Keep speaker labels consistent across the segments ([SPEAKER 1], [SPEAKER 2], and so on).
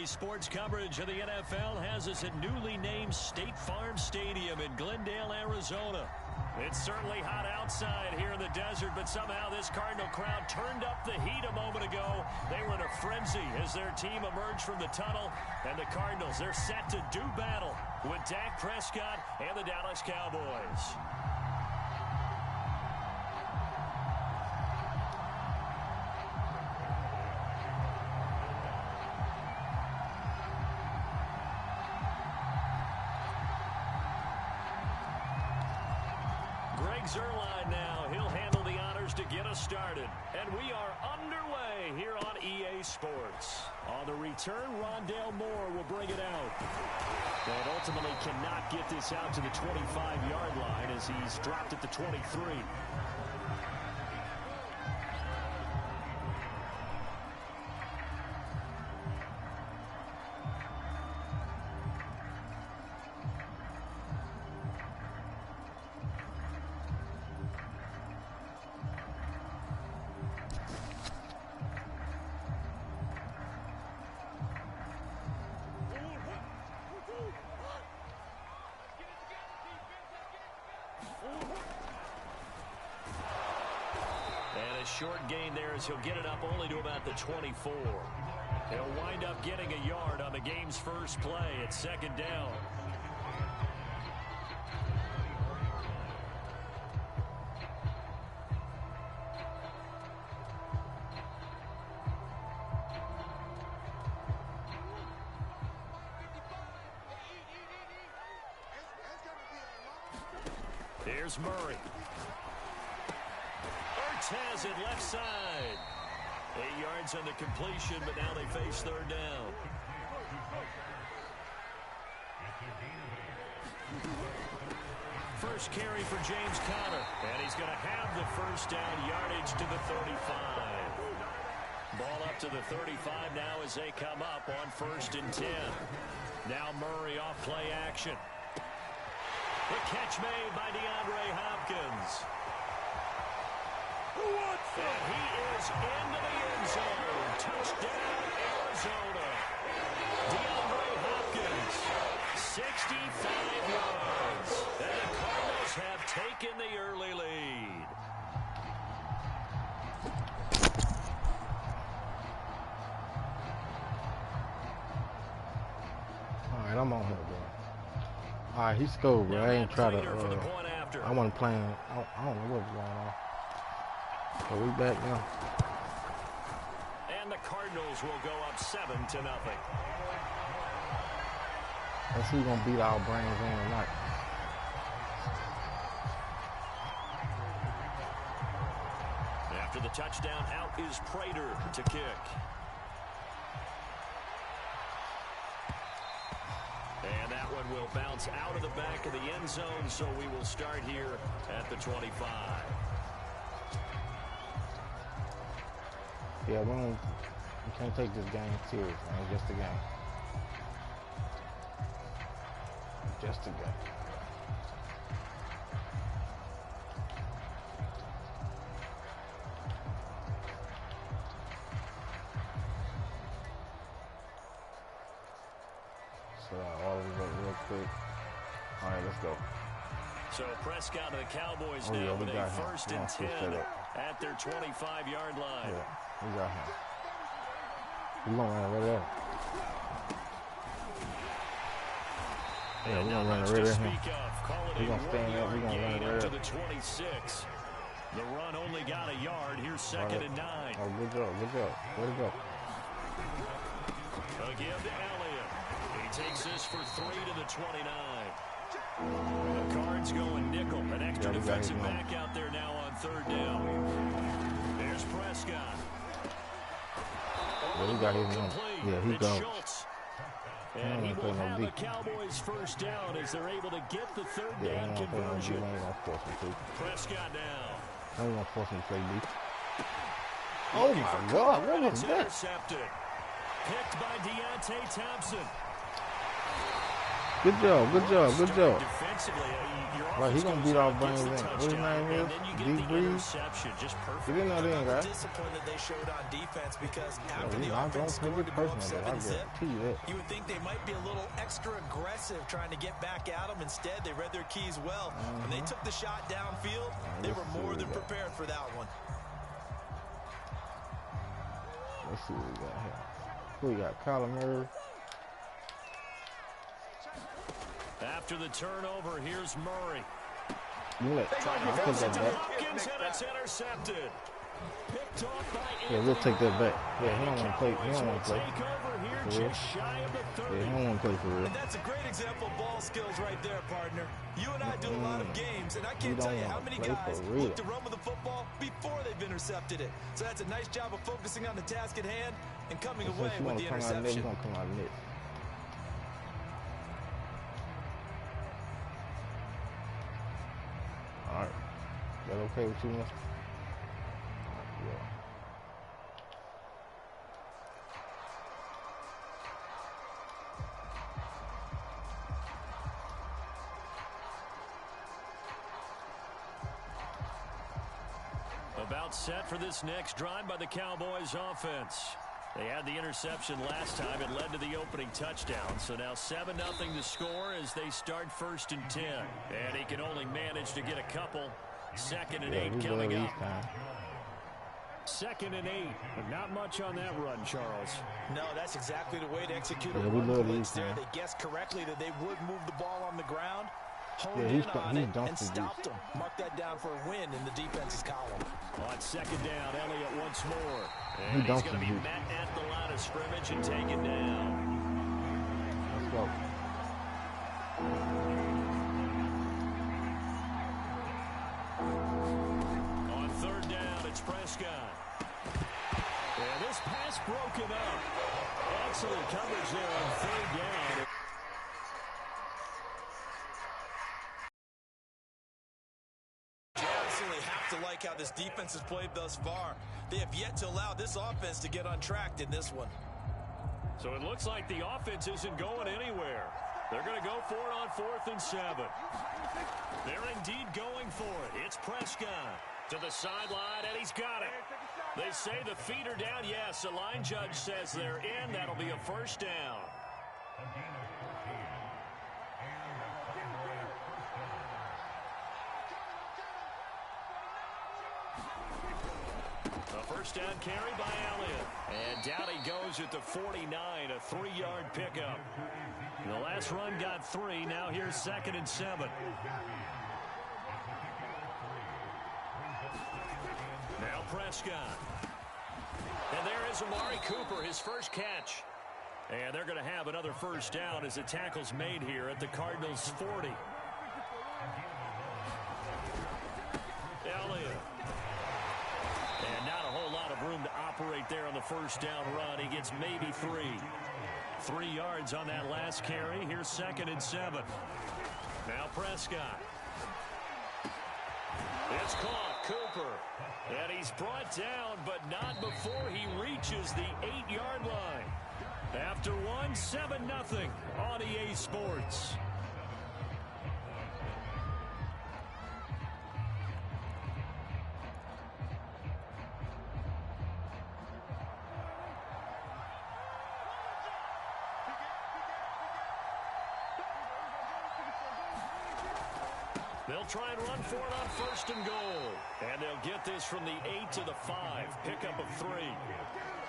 [SPEAKER 1] EA Sports coverage of the NFL has us at newly named State Farm Stadium in Glendale, Arizona. It's certainly hot outside here in the desert, but somehow this Cardinal crowd turned up the heat a moment ago. They were in a frenzy as their team emerged from the tunnel, and the Cardinals, they're set to do battle with Dak Prescott and the Dallas Cowboys. Zerline now. He'll handle the honors to get us started. And we are underway here on EA Sports. On the return, Rondale Moore will bring it out. And ultimately cannot get this out to the 25-yard line as he's dropped at the 23. Short gain there as he'll get it up only to about the 24. He'll wind up getting a yard on the game's first play at second down. Here's Murray. Has it left side. 8 yards on the completion, but now they face third down. First carry for James Conner, and he's going to have the first down, yardage to the 35. Ball up to the 35 now as they come up on 1st and 10. Now Murray off play action. The catch made by DeAndre Hopkins. And he is into the end zone. Touchdown, Arizona. DeAndre Hopkins, 65 yards. And the Cardinals have taken the early lead.
[SPEAKER 2] All right, I'm on here, bro. All right, he scored, bro. I ain't try to. I wasn't playing. I don't know what's going on. So we back now.
[SPEAKER 1] And the Cardinals will go up 7-0.
[SPEAKER 2] Let's see who's gonna beat our brains in tonight.
[SPEAKER 1] After the touchdown, out is Prater to kick. And that one will bounce out of the back of the end zone, so we will start here at the 25.
[SPEAKER 2] Yeah, we can't take this game serious, man. It's just a game. Just a game. So all of it real quick. All right, let's go.
[SPEAKER 1] So Prescott and the Cowboys now with a 1st and 10 at their 25-yard line.
[SPEAKER 2] Yeah. We got him. We're going to run right there. Yeah, we're going to run right there. We're going to stand up. We're going to run right there.
[SPEAKER 1] To the 26. The run only got a yard. Here's 2nd and 9.
[SPEAKER 2] Oh, good job. Good job. Way to go.
[SPEAKER 1] Again to Elliott. He takes this for 3 to the 29. The Cards going nickel. An extra defensive back out there now on 3rd down. There's Prescott.
[SPEAKER 2] Yeah, he got his number. Yeah, he goes.
[SPEAKER 1] And he will have the Cowboys first down as they're able to get the 3rd down conversion. Prescott now.
[SPEAKER 2] I ain't gonna force him to play deep. Oh my God, what was that?
[SPEAKER 1] Intercepted. Picked by Deontay Thompson.
[SPEAKER 2] Good job, good job, good job.
[SPEAKER 1] Defensively,
[SPEAKER 2] Right, he gonna beat off Brains. What his name is? D3's. Get in there then, guys.
[SPEAKER 3] Discipline that they showed on defense because after
[SPEAKER 2] He's
[SPEAKER 3] the
[SPEAKER 2] not gonna
[SPEAKER 3] offense
[SPEAKER 2] take
[SPEAKER 3] scored
[SPEAKER 2] it
[SPEAKER 3] to go up
[SPEAKER 2] personal, but I
[SPEAKER 3] 7-zip,
[SPEAKER 2] guarantee you that.
[SPEAKER 3] you would think they might be a little extra aggressive trying to get back at them. Instead, they read their keys well. When they took the shot downfield, they were more than prepared for that one.
[SPEAKER 2] Let's see what we got here. Who we got? Kyler Murray.
[SPEAKER 1] After the turnover, here's Murray.
[SPEAKER 2] You let I'll take that back.
[SPEAKER 1] Hopkins, and it's intercepted. Picked off by
[SPEAKER 2] Yeah, we'll take that back. Yeah, he don't want to play. He
[SPEAKER 1] Cowboys
[SPEAKER 2] don't
[SPEAKER 1] will
[SPEAKER 2] want to play.
[SPEAKER 1] take over here
[SPEAKER 2] For real?
[SPEAKER 1] just shy of the 30.
[SPEAKER 2] Yeah, he don't want to play for real.
[SPEAKER 3] And that's a great example of ball skills right there, partner. You and I do a lot of games, and I
[SPEAKER 2] You
[SPEAKER 3] can't tell
[SPEAKER 2] don't
[SPEAKER 3] you how
[SPEAKER 2] wanna
[SPEAKER 3] many
[SPEAKER 2] play
[SPEAKER 3] guys
[SPEAKER 2] for real.
[SPEAKER 3] look to run with the football before they've intercepted it. So that's a nice job of focusing on the task at hand and coming away
[SPEAKER 2] Since you
[SPEAKER 3] with
[SPEAKER 2] want
[SPEAKER 3] the
[SPEAKER 2] to come out of net, you
[SPEAKER 3] interception.
[SPEAKER 2] gonna come out of net. All right. Is that okay with you, man? Yeah.
[SPEAKER 1] About set for this next drive by the Cowboys offense. They had the interception last time. It led to the opening touchdown. So now 7-0 to score as they start 1st and 10. And he can only manage to get a couple. 2nd and 8 coming up. 2nd and 8. But not much on that run, Charles.
[SPEAKER 3] No, that's exactly the way to execute a
[SPEAKER 2] Yeah, we
[SPEAKER 3] run
[SPEAKER 2] love
[SPEAKER 3] blitz
[SPEAKER 2] these,
[SPEAKER 3] there.
[SPEAKER 2] man.
[SPEAKER 3] They guessed correctly that they would move the ball on the ground. Honed
[SPEAKER 2] Yeah,
[SPEAKER 3] in
[SPEAKER 2] he's
[SPEAKER 3] on it
[SPEAKER 2] dunked
[SPEAKER 3] and
[SPEAKER 2] the
[SPEAKER 3] stopped them. Mark that down for a win in the defense's column.
[SPEAKER 1] On 2nd down, Elliott once more.
[SPEAKER 2] He
[SPEAKER 1] And he's
[SPEAKER 2] dunked
[SPEAKER 1] going to
[SPEAKER 2] the
[SPEAKER 1] be
[SPEAKER 2] dude.
[SPEAKER 1] met at the line of scrimmage and taken down.
[SPEAKER 2] Let's go.
[SPEAKER 1] On 3rd down, it's Prescott. And this pass broken up. Excellent coverage there on 3rd down.
[SPEAKER 3] You absolutely have to like how this defense has played thus far. They have yet to allow this offense to get untracked in this one.
[SPEAKER 1] So it looks like the offense isn't going anywhere. They're going to go for it on 4th and 7. They're indeed going for it. It's Prescott to the sideline, and he's got it. They say the feet are down. Yes, the line judge says they're in. That'll be a 1st down. A 1st down carry by Elliott. And down he goes at the 49, a 3-yard pickup. The last run got 3. Now here's 2nd and 7. Now Prescott. And there is Amari Cooper, his first catch. And they're going to have another 1st down as the tackle's made here at the Cardinals' 40. Elliott. And not a whole lot of room to operate there on the 1st down run. He gets maybe 3. 3 yards on that last carry. Here's 2nd and 7. Now Prescott. It's caught. Cooper. And he's brought down, but not before he reaches the 8-yard line. After 7-0 on EA Sports. They'll try and run for it on 1st and goal. And they'll get this from the 8 to the 5. Pickup of 3.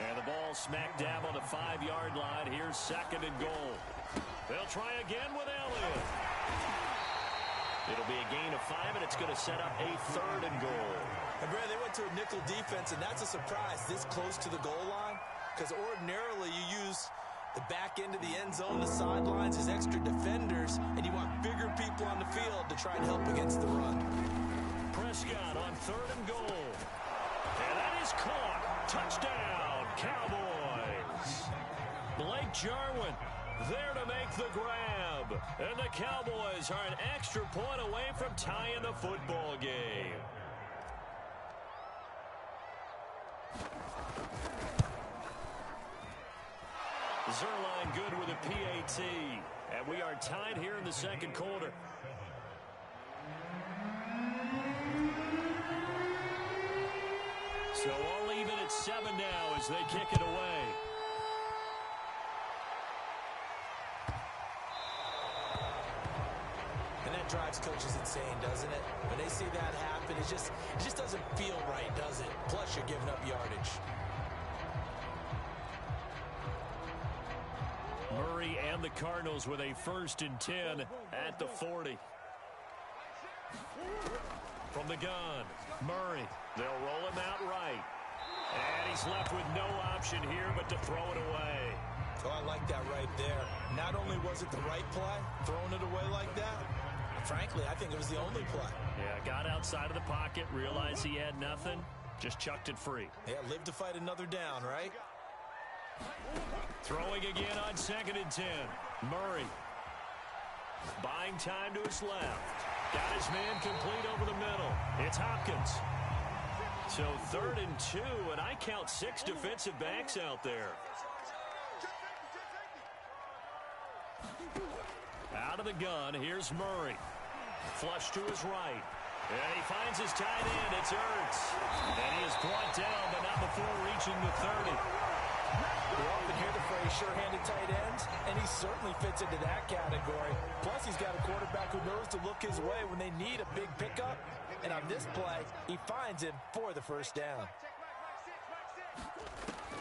[SPEAKER 1] And the ball smack dab on the 5-yard line. Here's 2nd and goal. They'll try again with Elliott. It'll be a gain of 5, and it's going to set up a 3rd and goal.
[SPEAKER 3] And Brad, they went to a nickel defense, and that's a surprise this close to the goal line. Because ordinarily you use the back end of the end zone, the sidelines as extra defenders, and you want bigger people on the field to try and help against the run.
[SPEAKER 1] Prescott on 3rd and goal. And that is caught. Touchdown, Cowboys. Blake Jarwin there to make the grab. And the Cowboys are an extra point away from tying the football game. Zerline good with a PAT. And we are tied here in the second quarter. So all even at 7 now as they kick it away.
[SPEAKER 3] And that drives coaches insane, doesn't it? When they see that happen, it just doesn't feel right, does it? Plus, you're giving up yardage.
[SPEAKER 1] Murray and the Cardinals with a 1st and 10 at the 40. From the gun, Murray. They'll roll him out right. And he's left with no option here but to throw it away.
[SPEAKER 3] Oh, I like that right there. Not only was it the right play, throwing it away like that, frankly, I think it was the only play.
[SPEAKER 1] Yeah, got outside of the pocket, realized he had nothing, just chucked it free.
[SPEAKER 3] Yeah, live to fight another down, right?
[SPEAKER 1] Throwing again on 2nd and 10. Murray. Buying time to his left. Got his man complete over the middle. It's Hopkins. So 3rd and 2, and I count 6 defensive backs out there. Out of the gun, here's Murray. Flush to his right. And he finds his tight end. It's Ertz. And he is brought down, but not before reaching the 30.
[SPEAKER 3] We often hear the phrase sure-handed tight ends, and he certainly fits into that category. Plus, he's got a quarterback who knows to look his way when they need a big pickup. And on this play, he finds him for the 1st down.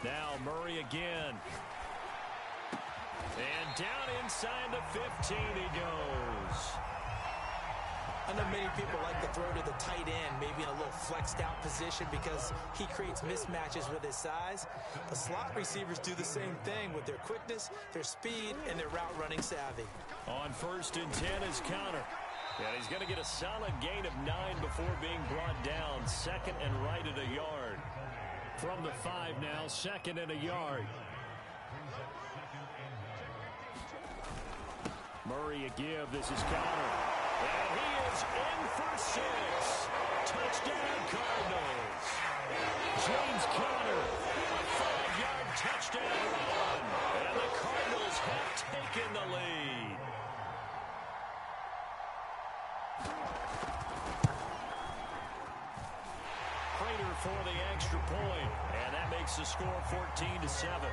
[SPEAKER 1] Now Murray again. And down inside the 15 he goes.
[SPEAKER 3] I know many people like to throw to the tight end, maybe in a little flexed out position because he creates mismatches with his size. The slot receivers do the same thing with their quickness, their speed, and their route running savvy.
[SPEAKER 1] On 1st and 10 is Counter. And he's going to get a solid gain of 9 before being brought down. 2nd and right at a yard. From the 5 now, 2nd and a yard. Murray a give. This is Counter. And he is in for 6. Touchdown Cardinals. James Conner, a 5-yard touchdown run. And the Cardinals have taken the lead. Prater for the extra point. And that makes the score 14-7.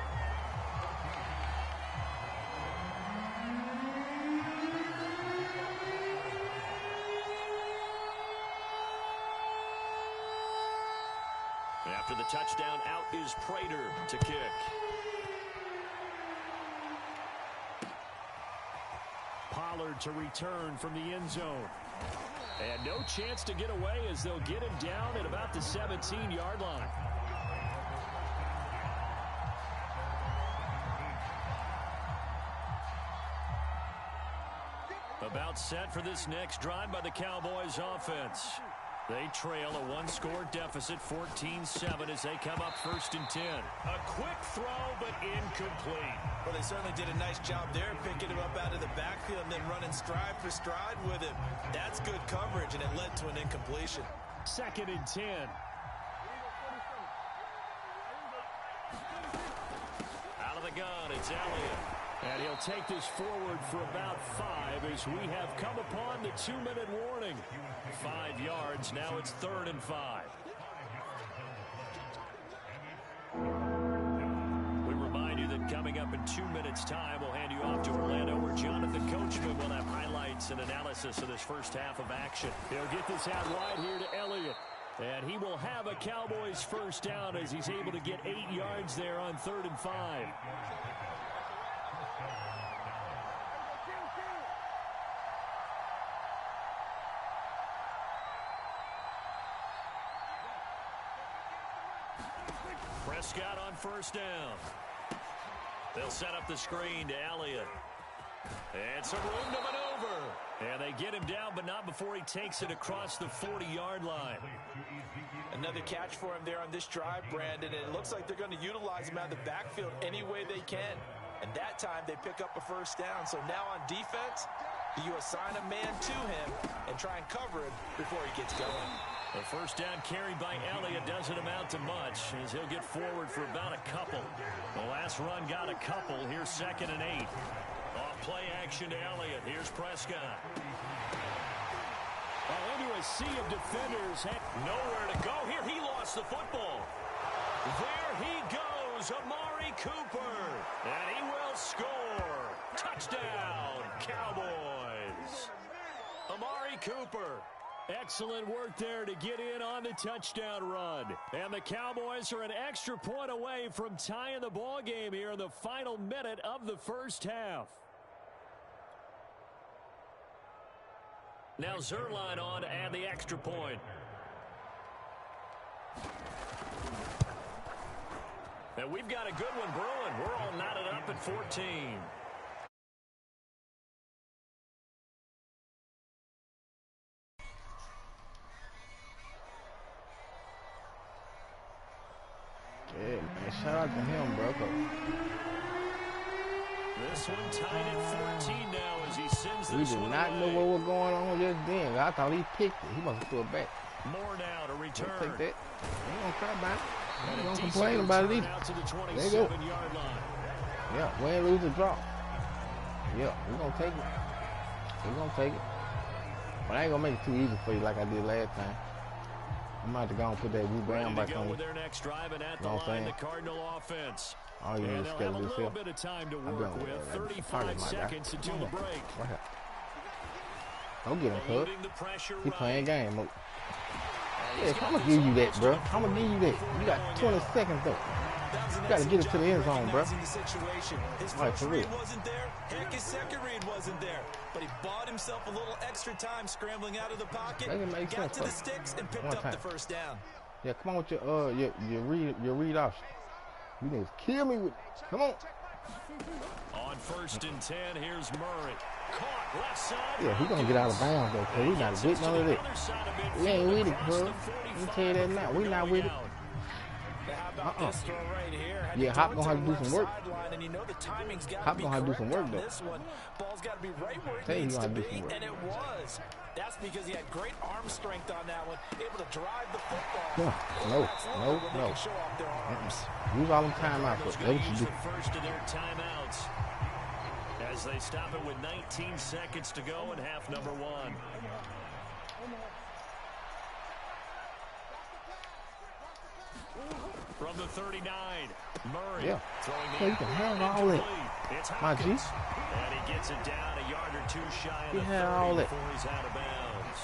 [SPEAKER 1] After the touchdown, out is Prater to kick. Pollard to return from the end zone. And no chance to get away as they'll get him down at about the 17-yard line. About set for this next drive by the Cowboys offense. They trail a 1-score deficit, 14-7, as they come up 1st and 10. A quick throw, but incomplete.
[SPEAKER 3] Well, they certainly did a nice job there, picking him up out of the backfield and then running stride for stride with him. That's good coverage, and it led to an incompletion.
[SPEAKER 1] 2nd and 10. Out of the gun, it's Elliott. And he'll take this forward for about 5 as we have come upon the 2-minute warning. 5 yards, now it's 3rd and 5. We remind you that coming up in 2 minutes' time, we'll hand you off to Orlando, where Jonathan Coachman will have highlights and analysis of this first half of action. He'll get this out wide here to Elliott. And he will have a Cowboys 1st down as he's able to get 8 yards there on 3rd and 5. Prescott on 1st down. They'll set up the screen to Elliott. And some room to maneuver. And they get him down, but not before he takes it across the 40-yard line.
[SPEAKER 3] Another catch for him there on this drive, Brandon. And it looks like they're going to utilize him out of the backfield any way they can. And that time they pick up a 1st down. So now on defense, do you assign a man to him and try and cover him before he gets going?
[SPEAKER 1] The 1st down carried by Elliott doesn't amount to much as he'll get forward for about a couple. The last run got a couple. Here's 2nd and 8. Off Play action to Elliott. Here's Prescott.
[SPEAKER 4] Into a sea of defenders.
[SPEAKER 1] Nowhere to go here. He lost the football. There he goes, Amari Cooper. And he will score. Touchdown, Cowboys. Amari Cooper.
[SPEAKER 4] Excellent work there to get in on the touchdown run. And the Cowboys are an extra point away from tying the ball game here in the final minute of the first half.
[SPEAKER 1] Now Zerline on to add the extra point. And we've got a good one brewing. We're all knotted up at 14.
[SPEAKER 2] Yeah, man, shout out to him, bro.
[SPEAKER 1] This one tied at 14 now as he sends this one.
[SPEAKER 2] We did not know what was going on just then. I thought he picked it. He must have threw it back.
[SPEAKER 1] More now to return.
[SPEAKER 2] Take that. Ain't gonna cry about it. Ain't gonna complain about it either. There you go. Yeah, win, lose, or draw. Yeah, we're gonna take it. We're gonna take it. But I ain't gonna make it too easy for you like I did last time. I'm about to go and put that blue band back on you.
[SPEAKER 1] Their next drive and at
[SPEAKER 2] You know
[SPEAKER 1] the line, the Cardinal offense.
[SPEAKER 2] All you need to schedule
[SPEAKER 4] a
[SPEAKER 2] yourself.
[SPEAKER 4] little bit of time to work with. 35 seconds until the break.
[SPEAKER 2] Don't get him, cuz. He playing game mode. Yeah, I'm gonna give you that, bro. I'm gonna give you that. You got 20 seconds though. You gotta get it to the end zone, bro.
[SPEAKER 3] His first read wasn't there. Heck, his second read wasn't there. But he bought himself a little extra time scrambling out of the pocket. Got to the sticks and picked up the first down.
[SPEAKER 2] Yeah, come on with your read option. You need to kill me with it. Come on.
[SPEAKER 1] On 1st and 10, here's Murray. Caught left side.
[SPEAKER 2] Yeah, he's gonna get out of bounds though, cuz we not with none of that. We ain't with it, cuz. Let me tell you that now. We not with it. Yeah, Hop gonna have to do some work. Hop gonna have to do some work though.
[SPEAKER 3] Ball's got to be right where it
[SPEAKER 2] Tell you
[SPEAKER 3] needs to
[SPEAKER 2] gonna
[SPEAKER 3] be,
[SPEAKER 2] do some work.
[SPEAKER 3] and it was. That's because he had great arm strength on that one, able to drive the football.
[SPEAKER 2] Yeah. No.
[SPEAKER 3] Show off their arms.
[SPEAKER 2] Use all them timeouts. That's what you do.
[SPEAKER 1] First of their timeouts as they stop it with 19 seconds to go in half number 1. From the 39, Murray.
[SPEAKER 2] Yeah.
[SPEAKER 1] Throwing
[SPEAKER 2] You can have all that. My G.
[SPEAKER 1] And he gets it down a yard or two shy of the 30
[SPEAKER 2] all that.
[SPEAKER 1] before he's out of bounds.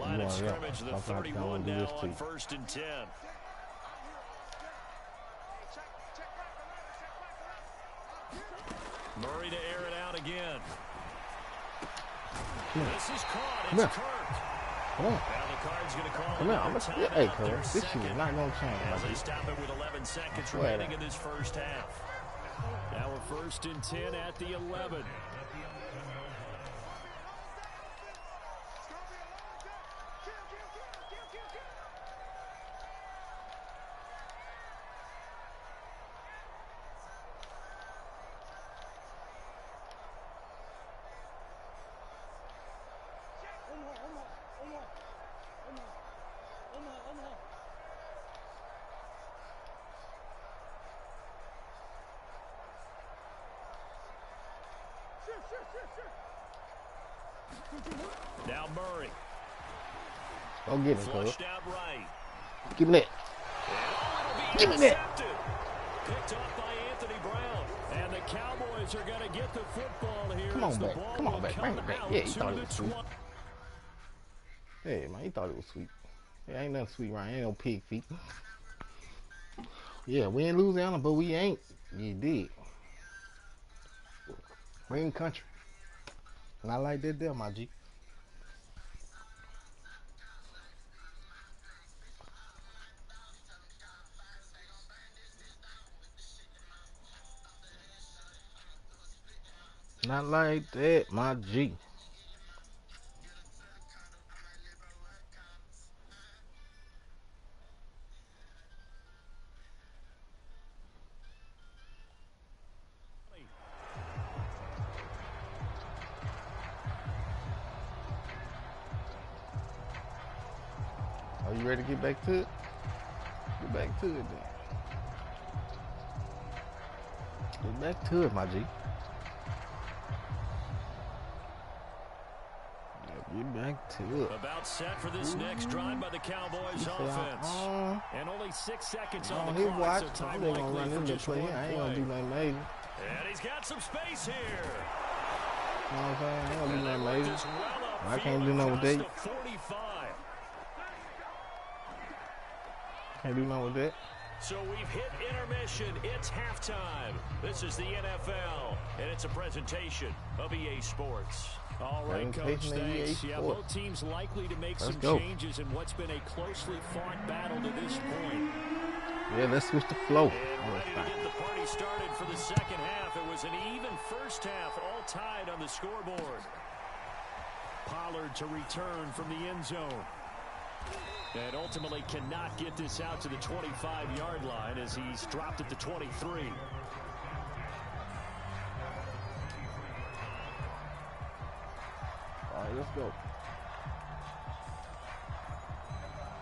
[SPEAKER 1] Line of scrimmage, the 31 now on 1st and 10. Murray to air it out again. This is caught. It's Kirk.
[SPEAKER 2] Come on.
[SPEAKER 1] Now the Card's going to call
[SPEAKER 2] Come on. Hey, cuz. This shit is not going to change.
[SPEAKER 1] As they stop it with 11 seconds remaining in this first half.
[SPEAKER 4] Now we're 1st and 10 at the 11.
[SPEAKER 1] Now Murray.
[SPEAKER 2] Go get him, cuz.
[SPEAKER 1] Flushed out right.
[SPEAKER 2] Give me that. Give me that.
[SPEAKER 1] Picked off by Anthony Brown.
[SPEAKER 4] And the Cowboys are going to get the football here.
[SPEAKER 2] Come on back. Come on back. Bring it back. Yeah, he thought it was sweet. Hey, man, he thought it was sweet. Yeah, ain't nothing sweet, right? Ain't no pig feet. Yeah, we in Louisiana, but we ain't. You did. We in country. Not like that there, my G. Not like that, my G. Are you ready to get back to it? Get back to it then. Get back to it, my G. Get back to it.
[SPEAKER 4] About set for this next drive by the Cowboys offense. And only 6 seconds on the clock, so time likely for just one play.
[SPEAKER 2] I ain't gonna do nothing major.
[SPEAKER 4] And he's got some space here.
[SPEAKER 2] You know what I'm saying? I ain't gonna do nothing major. I can't do nothing with that.
[SPEAKER 4] 45.
[SPEAKER 2] Can't do nothing with that.
[SPEAKER 4] So we've hit intermission. It's halftime. This is the NFL, and it's a presentation of EA Sports. All right, Coach, thanks. Yeah, both teams likely to make some changes in what's been a closely fought battle to this point.
[SPEAKER 2] Yeah, let's switch the flow.
[SPEAKER 4] And ready to get the party started for the second half. It was an even first half, all tied on the scoreboard. Pollard to return from the end zone. And ultimately cannot get this out to the 25-yard line as he's dropped at the 23.
[SPEAKER 2] All right, let's go.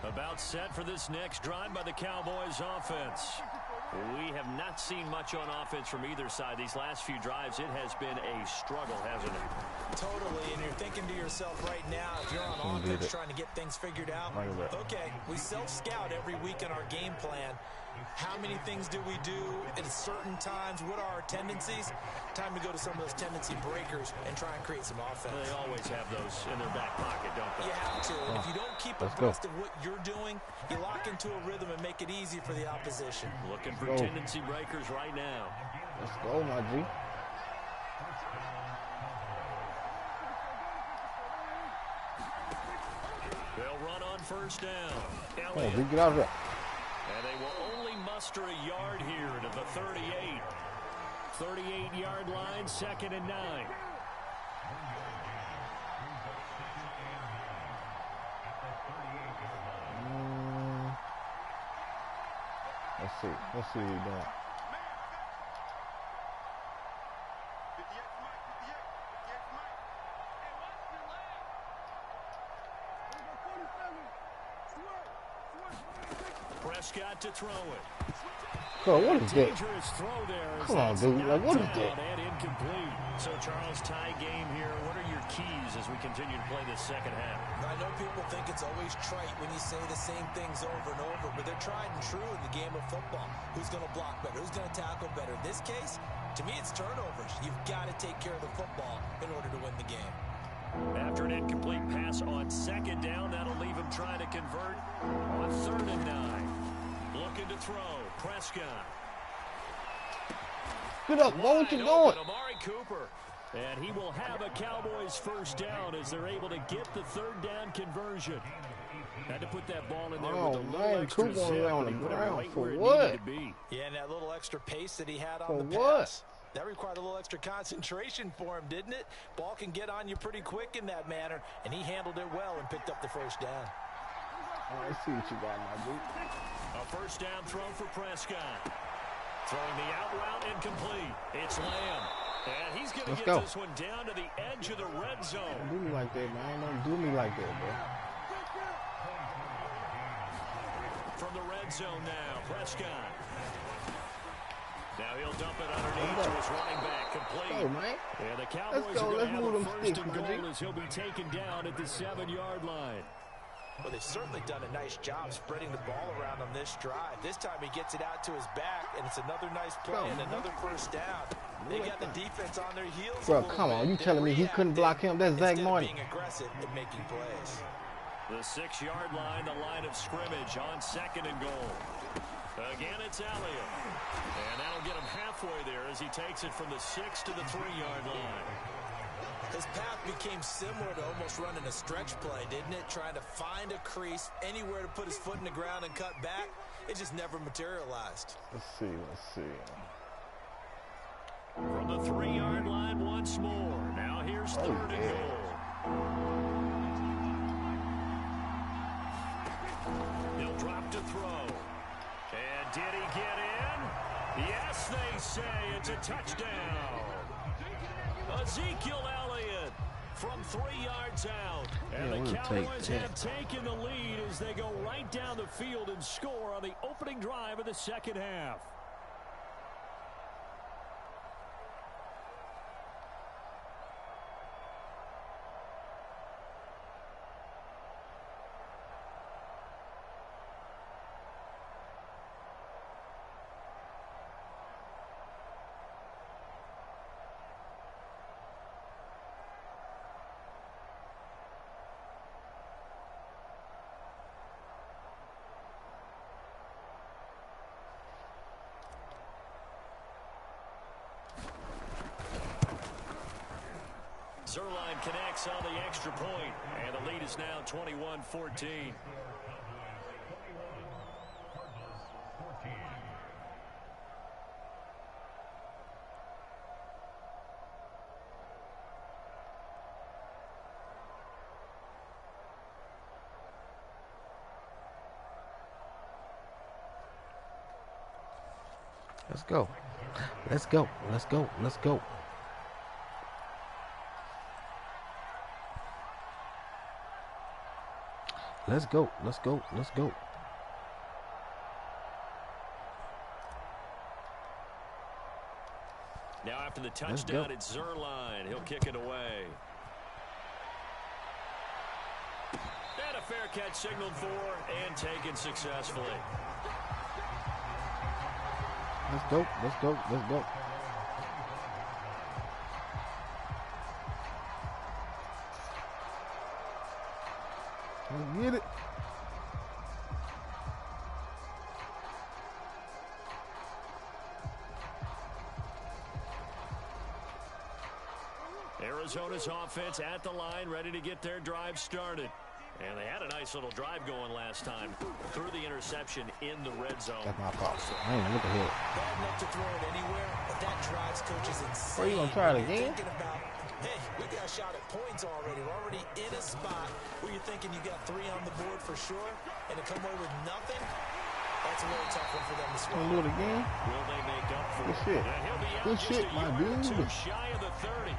[SPEAKER 4] About set for this next drive by the Cowboys offense. We have not seen much on offense from either side. These last few drives, it has been a struggle, hasn't it?
[SPEAKER 3] Totally, and you're thinking to yourself right now, if you're on offense trying to get things figured out, okay, we self-scout every week in our game plan. How many things do we do at certain times? What are our tendencies? Time to go to some of those tendency breakers and try and create some offense.
[SPEAKER 4] They always have those in their back pocket, don't they?
[SPEAKER 3] You have to. And if you don't keep abreast of what you're doing, you lock into a rhythm and make it easy for the opposition.
[SPEAKER 4] Looking for tendency breakers right now.
[SPEAKER 2] Let's go, my G.
[SPEAKER 4] They'll run on first down.
[SPEAKER 2] Oh, we get out of there.
[SPEAKER 4] And they will only muster a yard here to the 38. 38-yard line, 2nd and 9.
[SPEAKER 2] Let's see what we're doing.
[SPEAKER 4] Prescott to throw it.
[SPEAKER 2] Bro, what is that?
[SPEAKER 4] Throw there.
[SPEAKER 2] Come on, dude. Like, what is that?
[SPEAKER 4] And incomplete. So, Charles, tie game here. What are your keys as we continue to play this second half?
[SPEAKER 3] I know people think it's always trite when you say the same things over and over, but they're tried and true in the game of football. Who's going to block better? Who's going to tackle better? In this case, to me, it's turnovers. You've got to take care of the football in order to win the game.
[SPEAKER 4] After an incomplete pass on 2nd down, that'll leave him trying to convert on 3rd and 9. Looking to throw. Prescott.
[SPEAKER 2] Get up, what you doing?
[SPEAKER 4] Amari Cooper. And he will have a Cowboys first down as they're able to get the 3rd down conversion. Had to put that ball in there with a little extra zip,
[SPEAKER 2] on the ground
[SPEAKER 4] right
[SPEAKER 2] for
[SPEAKER 4] where
[SPEAKER 2] what?
[SPEAKER 4] It needed to be.
[SPEAKER 3] Yeah, and that little extra pace that he had on
[SPEAKER 2] for
[SPEAKER 3] the
[SPEAKER 2] what?
[SPEAKER 3] pass. That required a little extra concentration for him, didn't it? Ball can get on you pretty quick in that manner, and he handled it well and picked up the first down.
[SPEAKER 2] All right, let's see what you got, my dude.
[SPEAKER 4] A first down throw for Prescott. Throwing the out route incomplete. It's Lamb. And he's going to get this one down to the edge of the red zone.
[SPEAKER 2] Don't do me like that, man. Don't do me like that, bro.
[SPEAKER 4] From the red zone now, Prescott. Now he'll dump it underneath to his running back, complete.
[SPEAKER 2] Go, man.
[SPEAKER 4] And the Cowboys are going to have a first and goal as he'll be taken down at the 7-yard line.
[SPEAKER 3] Well, they've certainly done a nice job spreading the ball around on this drive. This time he gets it out to his back, and it's another nice play and another first down. They got the defense on their heels.
[SPEAKER 2] Bro, come on. You telling me he couldn't block him? That's Zach Martin.
[SPEAKER 3] Being aggressive and making plays.
[SPEAKER 4] The 6-yard line, the line of scrimmage on 2nd and goal. Again, it's Elliott. And that'll get him halfway there as he takes it from the 6 to the 3-yard line.
[SPEAKER 3] His path became similar to almost running a stretch play, didn't it? Trying to find a crease, anywhere to put his foot in the ground and cut back. It just never materialized.
[SPEAKER 2] Let's see.
[SPEAKER 4] From the 3-yard line once more. Now here's 3rd and goal. He'll drop to throw. And did he get in? Yes, they say it's a touchdown. Ezekiel Elliott
[SPEAKER 1] from 3 yards out. And the Cowboys have taken the lead as they go right down the field and score on the opening drive of the second half. Zerline connects on the extra point, and the lead is now 21-14.
[SPEAKER 2] Let's go. Let's go. Let's go. Let's go. Let's go. Let's go. Let's go.
[SPEAKER 1] Now after the touchdown, it's Zerline. He'll kick it away. And a fair catch signaled for and taken successfully.
[SPEAKER 2] Let's go. Let's go. Let's go. Let's get it.
[SPEAKER 1] Arizona's offense at the line, ready to get their drive started. And they had a nice little drive going last time. Threw the interception in the red zone.
[SPEAKER 2] That's my fault. Man, look at here.
[SPEAKER 3] Bad enough to throw it anywhere, but that drives coaches insane.
[SPEAKER 2] Are you going to try it again?
[SPEAKER 3] Hey, we got a shot at points already. We're already in a spot where you're thinking you got 3 on the board for sure, and to come away with nothing, that's a really tough one for them to swallow.
[SPEAKER 2] Want to do it again?
[SPEAKER 1] Will they make up for
[SPEAKER 2] Good
[SPEAKER 1] it?
[SPEAKER 2] shit. Good shit, my dude.
[SPEAKER 1] Too shy of the 30.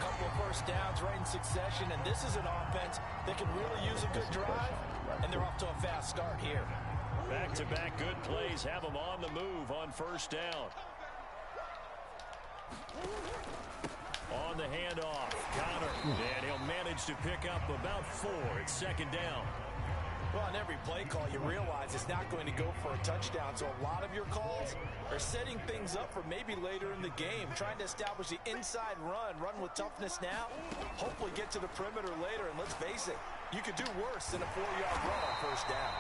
[SPEAKER 3] Couple of first downs right in succession, and this is an offense that can really use a good drive, and they're off to a fast start here.
[SPEAKER 1] Back-to-back good plays have them on the move on first down. On the handoff, Connor, and he'll manage to pick up about 4 at second down.
[SPEAKER 3] Well, on every play call, you realize it's not going to go for a touchdown, so a lot of your calls are setting things up for maybe later in the game, trying to establish the inside run with toughness now, hopefully get to the perimeter later, and let's face it, you could do worse than a 4-yard run on first down.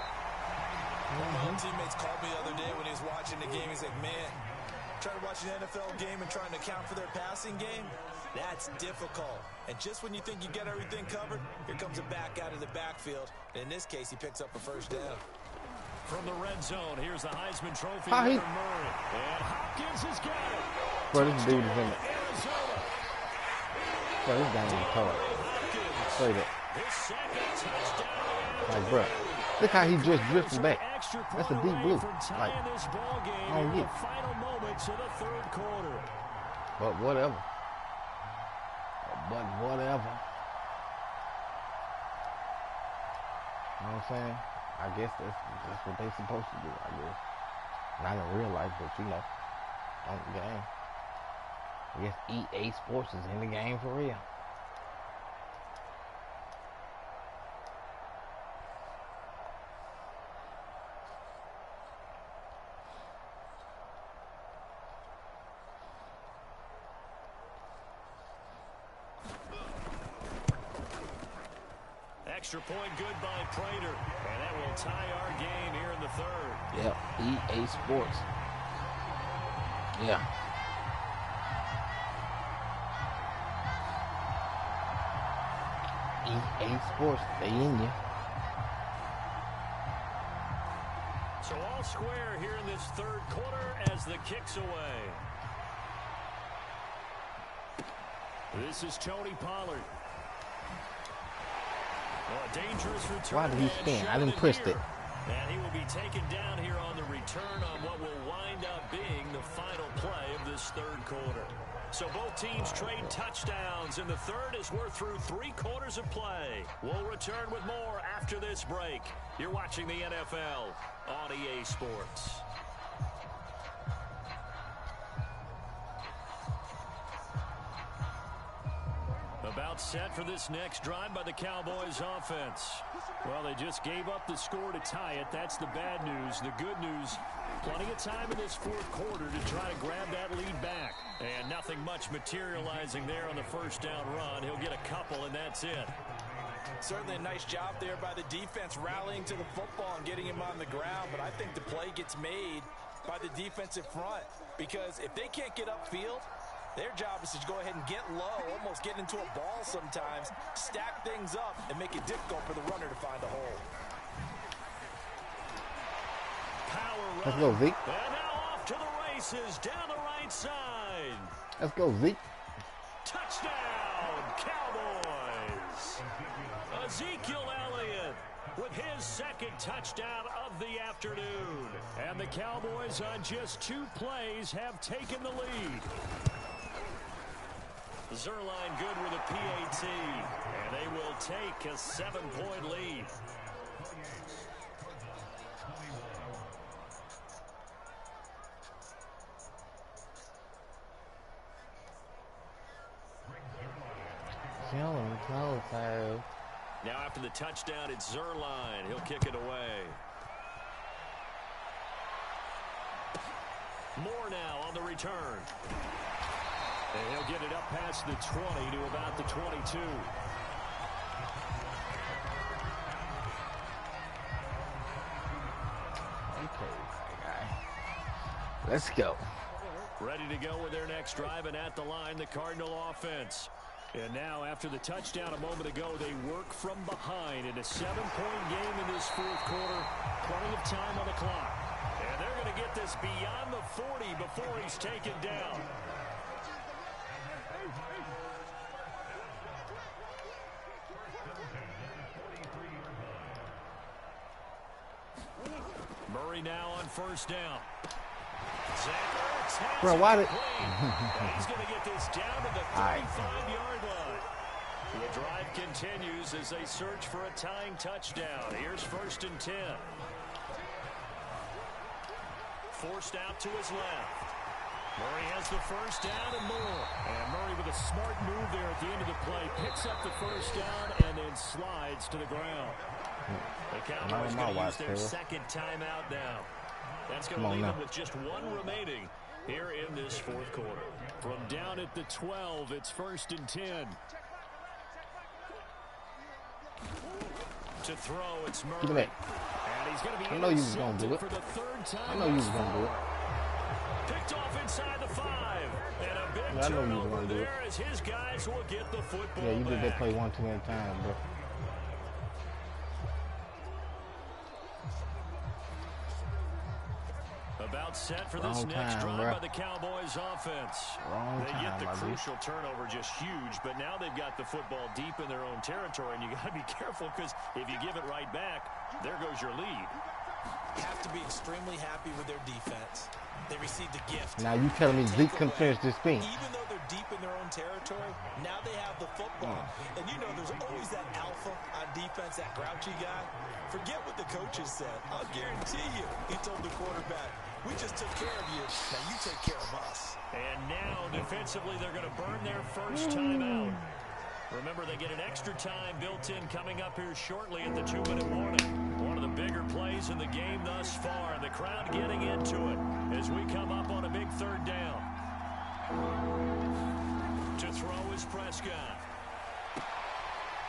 [SPEAKER 3] One of my own teammates called me the other day when he was watching the game. He's like, man, trying to watch an NFL game and trying to account for their passing game, that's difficult. And just when you think you get everything covered, here comes a back out of the backfield. And in this case, he picks up a first down.
[SPEAKER 1] From the red zone, here's the Heisman Trophy
[SPEAKER 2] Murray.
[SPEAKER 1] And Hopkins has got it.
[SPEAKER 2] Bro, this dude is in it. Bro, this guy ain't hard. Straight up.
[SPEAKER 1] His second touchdown.
[SPEAKER 2] Like, bro, look how he just drifted back. That's a deep blue. Like, I don't get it.
[SPEAKER 1] Final moments of the third quarter.
[SPEAKER 2] But whatever. But whatever. You know what I'm saying? I guess that's what they supposed to do, I guess. Not in real life, but you know, on the game. I guess EA Sports is in the game for real.
[SPEAKER 1] Extra point good by Prater. And that will tie our game here in the third.
[SPEAKER 2] Yep, EA Sports. Yeah. EA Sports, they in you.
[SPEAKER 1] So all square here in this third quarter as the kick's away. This is Tony Pollard. Oh, dangerous return.
[SPEAKER 2] Why did he stand? I didn't push it.
[SPEAKER 1] And he will be taken down here on the return on what will wind up being the final play of this this third quarter. So both teams trade touchdowns in the third as we're through 3 quarters of play. We'll return with more after this break. You're watching the NFL on EA Sports. About set for this next drive by the Cowboys offense. Well, they just gave up the score to tie it. That's the bad news. The good news, plenty of time in this fourth quarter to try to grab that lead back. And nothing much materializing there on the first down run. He'll get a couple, and that's it.
[SPEAKER 3] Certainly a nice job there by the defense rallying to the football and getting him on the ground. But I think the play gets made by the defensive front. Because if they can't get upfield, their job is to go ahead and get low, almost get into a ball sometimes, stack things up, and make it difficult for the runner to find a hole.
[SPEAKER 1] Power
[SPEAKER 2] Let's go, Zeke.
[SPEAKER 1] And now off to the races down the right side.
[SPEAKER 2] Let's go, Zeke.
[SPEAKER 1] Touchdown, Cowboys. Ezekiel Elliott with his second touchdown of the afternoon. And the Cowboys on just 2 plays have taken the lead. Zerline good with a PAT, and they will take a 7-point lead.
[SPEAKER 2] Now
[SPEAKER 1] after the touchdown, it's Zerline. He'll kick it away. Moore now on the return. And he'll get it up past the 20 to about the 22.
[SPEAKER 2] Let's go.
[SPEAKER 1] Ready to go with their next drive, and at the line, the Cardinal offense. And now, after the touchdown a moment ago, they work from behind in a 7-point game in this fourth quarter. Plenty of time on the clock. And they're going to get this beyond the 40 before he's taken down. Murray now on first down.
[SPEAKER 2] Bro, why did...
[SPEAKER 1] He's going to get this down to the 35-yard line. The drive continues as they search for a tying touchdown. Here's 1st and 10. Forced out to his left. Murray has the first down and more. And Murray with a smart move there at the end of the play. Picks up the first down and then slides to the ground. The Cowboys going to use their second timeout now. That's going to leave them with just 1 remaining here in this fourth quarter. From down at the 12, it's 1st and 10. To throw, it's Murray. And he's going to be
[SPEAKER 2] I know you was going to do it.
[SPEAKER 1] For the 3rd time.
[SPEAKER 2] I know you was going to do it.
[SPEAKER 1] Picked off inside the 5. And a big turnover there as his guys will get the football
[SPEAKER 2] Yeah, you did that
[SPEAKER 1] back.
[SPEAKER 2] play 1 too many times, bro.
[SPEAKER 1] About set for this next drive by the Cowboys offense. They get the crucial turnover just huge, but now they've got the football deep in their own territory, and you got to be careful because if you give it right back, there goes your lead.
[SPEAKER 3] Have to be extremely happy with their defense. They received a gift.
[SPEAKER 2] Now you telling me Zeke can finish this thing?
[SPEAKER 3] Even though they're deep in their own territory, now they have the football. And you know there's always that alpha on defense, that grouchy guy. Forget what the coaches said. I'll guarantee you, he told the quarterback, we just took care of you. Now you take care of us. And now defensively they're going to burn their first timeout. Remember, they get an extra time built in coming up here shortly at the 2-minute warning. One of the bigger plays in the game thus far, and the crowd getting into it as we come up on a big 3rd down. To throw is Prescott.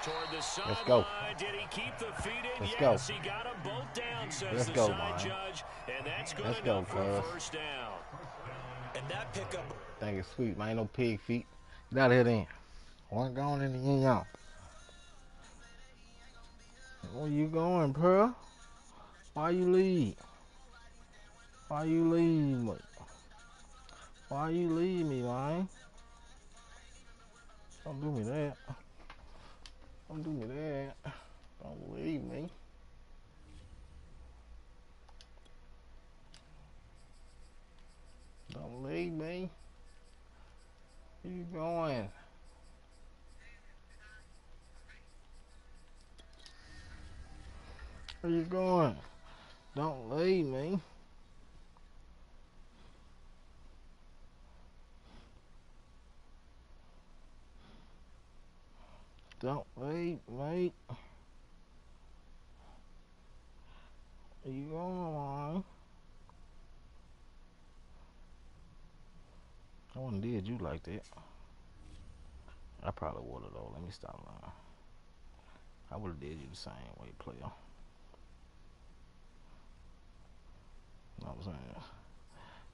[SPEAKER 3] Toward the sideline.
[SPEAKER 2] Let's go.
[SPEAKER 1] Did he keep the feet in?
[SPEAKER 2] Let's
[SPEAKER 1] yes,
[SPEAKER 2] go.
[SPEAKER 1] He got them both down, says
[SPEAKER 2] Let's
[SPEAKER 1] the
[SPEAKER 2] go,
[SPEAKER 1] side
[SPEAKER 2] man.
[SPEAKER 1] judge. And that's good
[SPEAKER 2] Let's
[SPEAKER 1] enough
[SPEAKER 2] go,
[SPEAKER 1] for a
[SPEAKER 2] cuz.
[SPEAKER 1] first down.
[SPEAKER 3] And that pickup.
[SPEAKER 2] Think it's sweet, man. Ain't no pig feet. Get out of here then. One going in the end, y'all. Where you going, bro? Why you leave? Why you leave me? Why you leave me, man? Don't do me that. Don't do me that. Don't leave me. Don't leave me. Where you going? Don't leave me. Don't leave me. Where you going? I wouldn't did you like that. I probably would have though. Let me stop lying. I would have did you the same way, player. You know what I'm saying?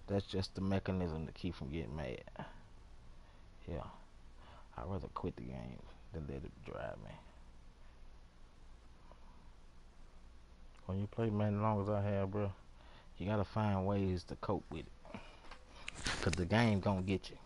[SPEAKER 2] That's just the mechanism to keep from getting mad. Yeah. I'd rather quit the game than let it drive me. When you play man as long as I have, bro, you gotta find ways to cope with it. Cause the game gonna get you.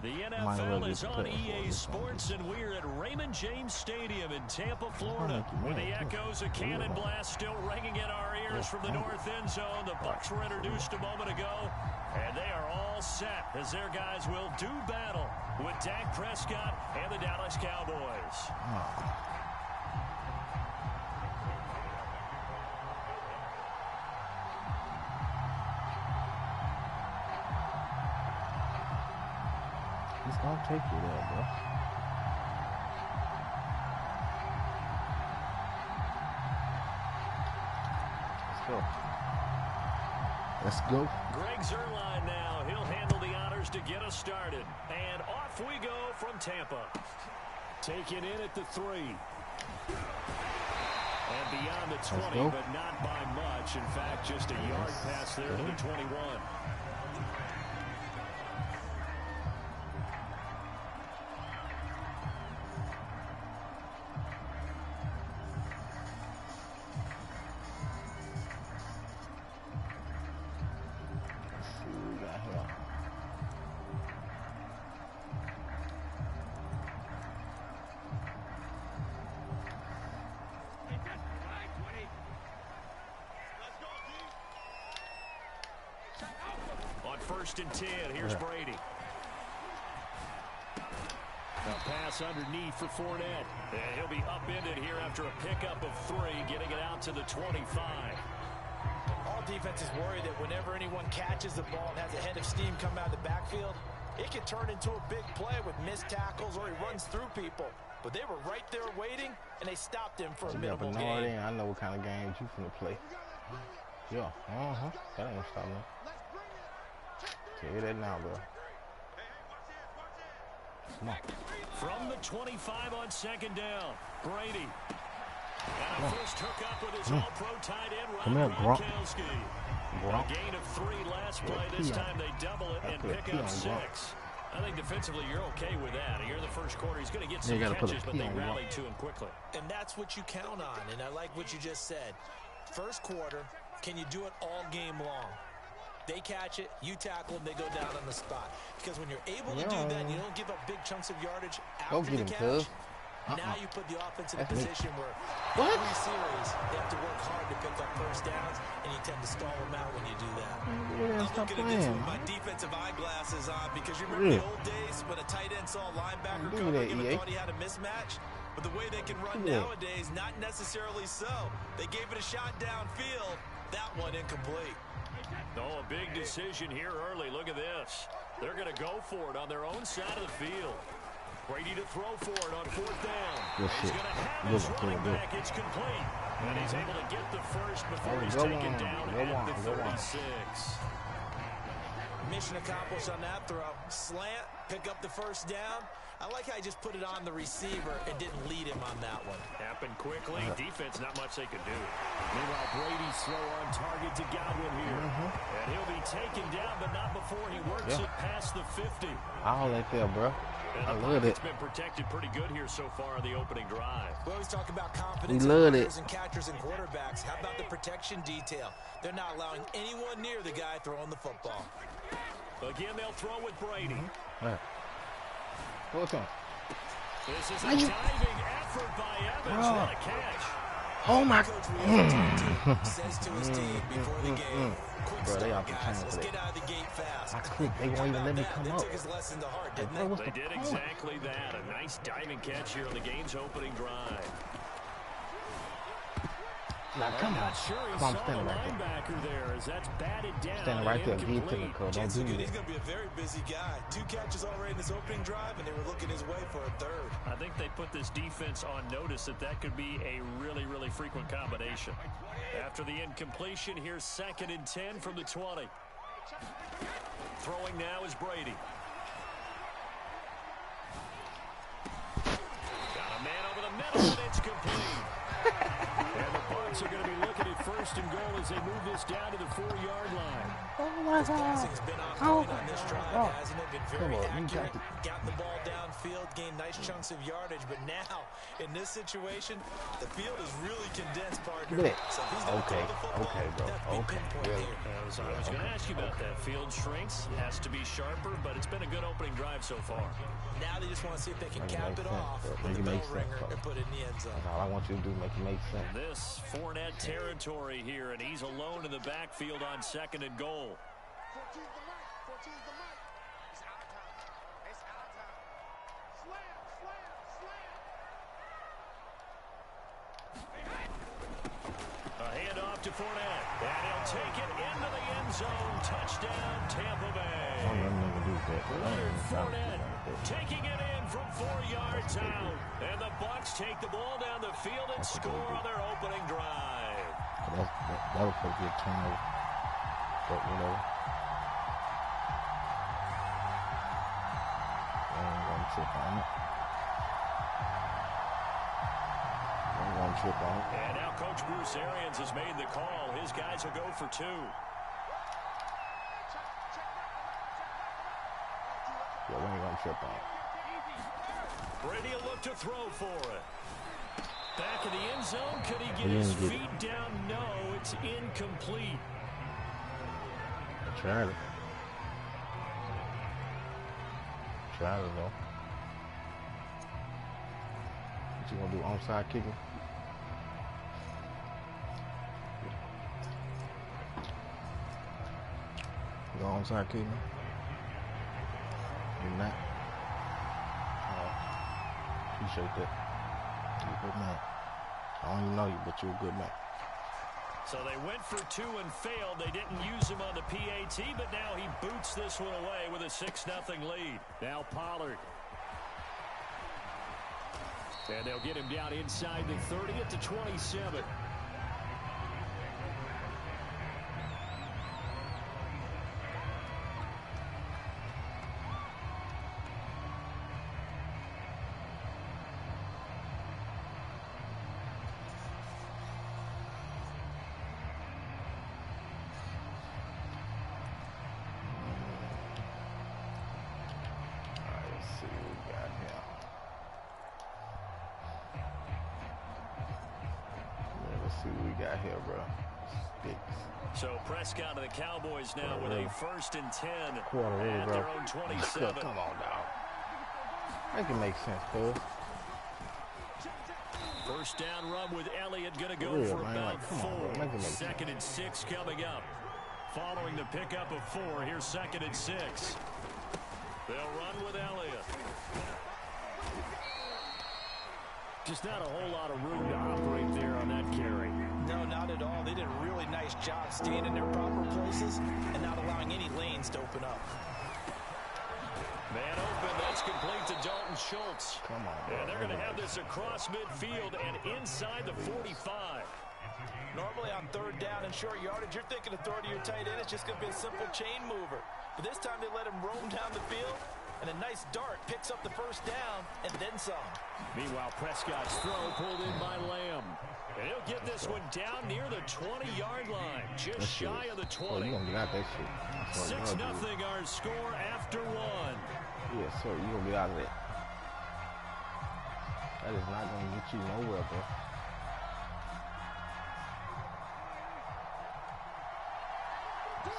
[SPEAKER 1] The NFL is on EA Sports, and we're at Raymond James Stadium in Tampa, Florida. With the echoes of cannon blast still ringing in our ears from the north end zone. The Bucs were introduced a moment ago, and they are all set as their guys will do battle with Dak Prescott and the Dallas Cowboys.
[SPEAKER 2] He's gonna take you there, bro. Let's go. Let's go.
[SPEAKER 1] Greg Zuerlein now. He'll handle the honors to get us started. And off we go from Tampa. Taken in at the 3. And beyond the 20, but not by much. In fact, just a yard pass there to the 21. First and 10. Here's Brady. A pass underneath for Fournette. And he'll be upended here after a pickup of 3, getting it out to the 25.
[SPEAKER 3] All defenses worry that whenever anyone catches the ball and has a head of steam come out of the backfield, it can turn into a big play with missed tackles or he runs through people. But they were right there waiting, and they stopped him for a minimal gain.
[SPEAKER 2] I know what kind of games you finna play. Yeah, that ain't gonna stop me. Tell you that now, bro. Come on.
[SPEAKER 1] From the 25 on second down, Brady. And a first hookup with his all-pro tight end, Rob Gronkowski. A gain of 3 last play. This time they double it and pick up 6. I think defensively you're okay with that. Here in the first quarter, he's going to get some catches, but they rallied to him quickly.
[SPEAKER 3] And that's what you count on, and I like what you just said. First quarter, can you do it all game long? They catch it, you tackle them, they go down on the spot. Because when you're able to do that, you don't give up big chunks of yardage after the catch. Now you put the offense in a position where every series, they have to work hard to pick up first downs, and you tend to stall them out when you do that.
[SPEAKER 2] I'm
[SPEAKER 3] looking at this with my defensive eyeglasses on because you remember the old days when a tight end saw a linebacker cover him and thought he had a mismatch? But the way they can run nowadays, not necessarily so. They gave it a shot downfield. That one incomplete.
[SPEAKER 1] Oh, a big decision here early. Look at this. They're going to go for it on their own side of the field. Brady to throw for it on 4th down. He's going to have his running back. It's complete. And he's able to get the first before he's taken down at the 36.
[SPEAKER 3] Mission accomplished on that throw. Slant, pick up the first down. I like how he just put it on the receiver and didn't lead him on that one.
[SPEAKER 1] Happened quickly. Defense, not much they could do. Meanwhile, Brady's throw on target to Godwin here. And he'll be taken down, but not before he works it past the 50.
[SPEAKER 2] All that there, bro.
[SPEAKER 1] And I love it. It's been protected pretty good here so far on the opening drive.
[SPEAKER 3] We always talk about confidence and catchers and quarterbacks. How about the protection detail? They're not allowing anyone near the guy throwing the football.
[SPEAKER 1] Again, they'll throw with Brady.
[SPEAKER 2] What's on?
[SPEAKER 1] This is a diving effort by Evans. What a catch.
[SPEAKER 2] Oh my
[SPEAKER 3] says to his team before the game. Quick start, guys. Let's get out of the gate fast.
[SPEAKER 2] I clicked. They won't even let me come up.
[SPEAKER 3] They took his lesson to heart, didn't they?
[SPEAKER 1] They did exactly that. A nice diving catch here on the game's opening drive.
[SPEAKER 2] Now, come on.
[SPEAKER 4] Sure
[SPEAKER 2] Come on, standing right
[SPEAKER 4] there. As that's batted down.
[SPEAKER 2] Standing right there. Give it to me, Cole. Don't do me.
[SPEAKER 3] He's going to be a very busy guy. 2 catches already in his opening drive, and they were looking his way for a 3rd.
[SPEAKER 1] I think they put this defense on notice that could be a really, really frequent combination. After the incompletion, here's 2nd and 10 from the 20. Throwing now is Brady. Got a man over the middle, and it's complete. And the Bucs are going to be looking at 1st and goal as they move this down to the 4-yard line.
[SPEAKER 2] Oh, my God.
[SPEAKER 3] Has been on point on this drive, hasn't it? Been very accurate. Gotten the ball downfield, gained nice chunks of yardage. But now, in this situation, the field is really condensed, partner. So if he's going to throw the football,
[SPEAKER 2] Really?
[SPEAKER 1] So I was going to ask you about that. Field shrinks, has to be sharper, but it's been a good opening drive so far.
[SPEAKER 3] Now they just want to see if they can cap it off with the bell ringer and put it in the end zone.
[SPEAKER 2] That's all I want you to do, make it make sense.
[SPEAKER 1] This Fournette territory here, and he's alone in the backfield on 2nd and goal. A handoff to Fournette, and he'll take it into the end zone. Touchdown, Tampa Bay. Leonard Fournette taking it in from 4 yards out, and the Bucs take the ball down the field and score on their opening drive.
[SPEAKER 2] That was supposed to be a turnover, but whatever. I ain't gonna trip on it.
[SPEAKER 1] And now Coach Bruce Arians has made the call. His guys will go for 2.
[SPEAKER 2] Yeah, we ain't gonna trip on it.
[SPEAKER 1] Brady will look to throw for it. Back in the end zone. Could he get his feet down? No, it's incomplete.
[SPEAKER 2] I tried it. Though. What you gonna do? Onside kicking? Go onside kicking? You're not? Appreciate that. You're a good man. I don't even know you, but you're a good man.
[SPEAKER 1] So they went for 2 and failed. They didn't use him on the PAT, but now he boots this one away with a 6-0 lead. Now Pollard. And they'll get him down inside the 30 at the 27.
[SPEAKER 2] Here, bro.
[SPEAKER 1] So Prescott and the Cowboys now with a 1st and 10
[SPEAKER 2] at
[SPEAKER 1] their own 27.
[SPEAKER 2] Come on, dog. Make it make sense, cuz.
[SPEAKER 1] First down run with Elliott going to go for about 4. 2nd and 6 coming up. Following the pickup of 4, here's 2nd and 6. They'll run with Elliott. Just not a whole lot of room to operate there on that carry.
[SPEAKER 3] No, not at all. They did a really nice job staying in their proper places and not allowing any lanes to open up.
[SPEAKER 1] Man open, that's complete to Dalton Schultz.
[SPEAKER 2] Come on, bro.
[SPEAKER 1] And they're going to have this across midfield and inside the 45.
[SPEAKER 3] Normally on 3rd down and short yardage, you're thinking of throwing to your tight end. It's just going to be a simple chain mover. But this time they let him roam down the field. And a nice dart picks up the 1st down and then some.
[SPEAKER 1] Meanwhile, Prescott's throw pulled in by Lamb. And he'll get this one down near the 20-yard line, just shy of the 20.
[SPEAKER 2] Oh, you're going to get out that shit.
[SPEAKER 1] 6-0 our score after 1.
[SPEAKER 2] Yes, sir. You're going to get out of that. That is not going to get you nowhere, bro.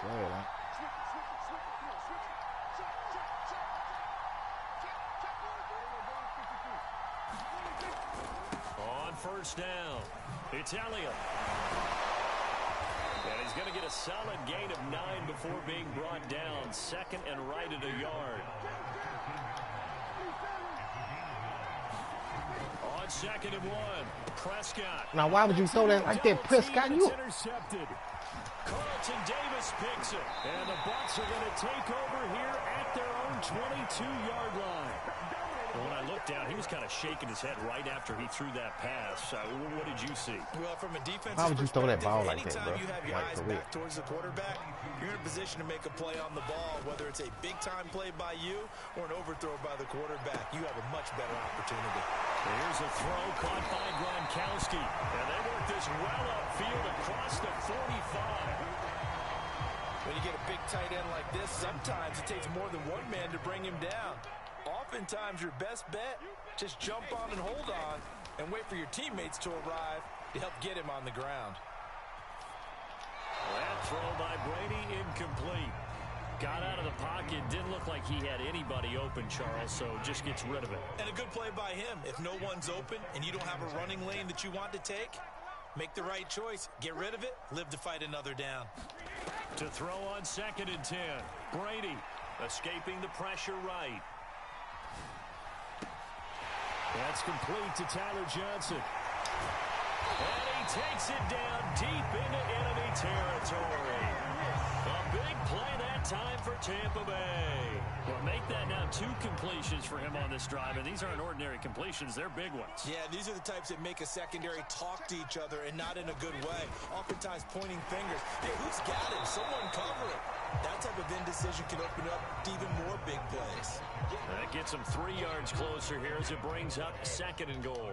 [SPEAKER 2] Sad, huh?
[SPEAKER 1] First down. It's Elliott. And he's going to get a solid gain of 9 before being brought down. 2nd and right at a yard. On On 2nd and 1, Prescott.
[SPEAKER 2] Now, why would you throw that like that, Prescott? You
[SPEAKER 1] intercepted. Carlton Davis picks it. And the Bucs are going to take over here at their own 22-yard line. When I looked down, he was kind of shaking his head right after he threw that pass. What did you see?
[SPEAKER 3] Well, from a defensive
[SPEAKER 2] Why would you throw that ball like that,
[SPEAKER 3] anytime
[SPEAKER 2] bro?
[SPEAKER 3] you have your eyes back towards the quarterback, you're in a position to make a play on the ball, whether it's a big-time play by you or an overthrow by the quarterback. You have a much better opportunity.
[SPEAKER 1] Here's a throw caught by Gronkowski. And they work this well upfield across the 45.
[SPEAKER 3] When you get a big tight end like this, sometimes it takes more than one man to bring him down. Oftentimes, your best bet, just jump on and hold on and wait for your teammates to arrive to help get him on the ground.
[SPEAKER 1] That throw by Brady incomplete. Got out of the pocket. Didn't look like he had anybody open, Charles, so just gets rid of it.
[SPEAKER 3] And a good play by him. If no one's open and you don't have a running lane that you want to take, make the right choice. Get rid of it. Live to fight another down.
[SPEAKER 1] To throw on 2nd and 10. Brady escaping the pressure right. That's complete to Tyler Johnson. And he takes it down deep into enemy territory. A big play that time for Tampa Bay. Well, make that now 2 completions for him on this drive, and these aren't ordinary completions. They're big ones.
[SPEAKER 3] Yeah, these are the types that make a secondary talk to each other and not in a good way. Oftentimes pointing fingers. Hey, who's got him? Someone cover it. That type of indecision can open up to even more big plays.
[SPEAKER 1] That gets him 3 yards closer here as it brings up 2nd and goal.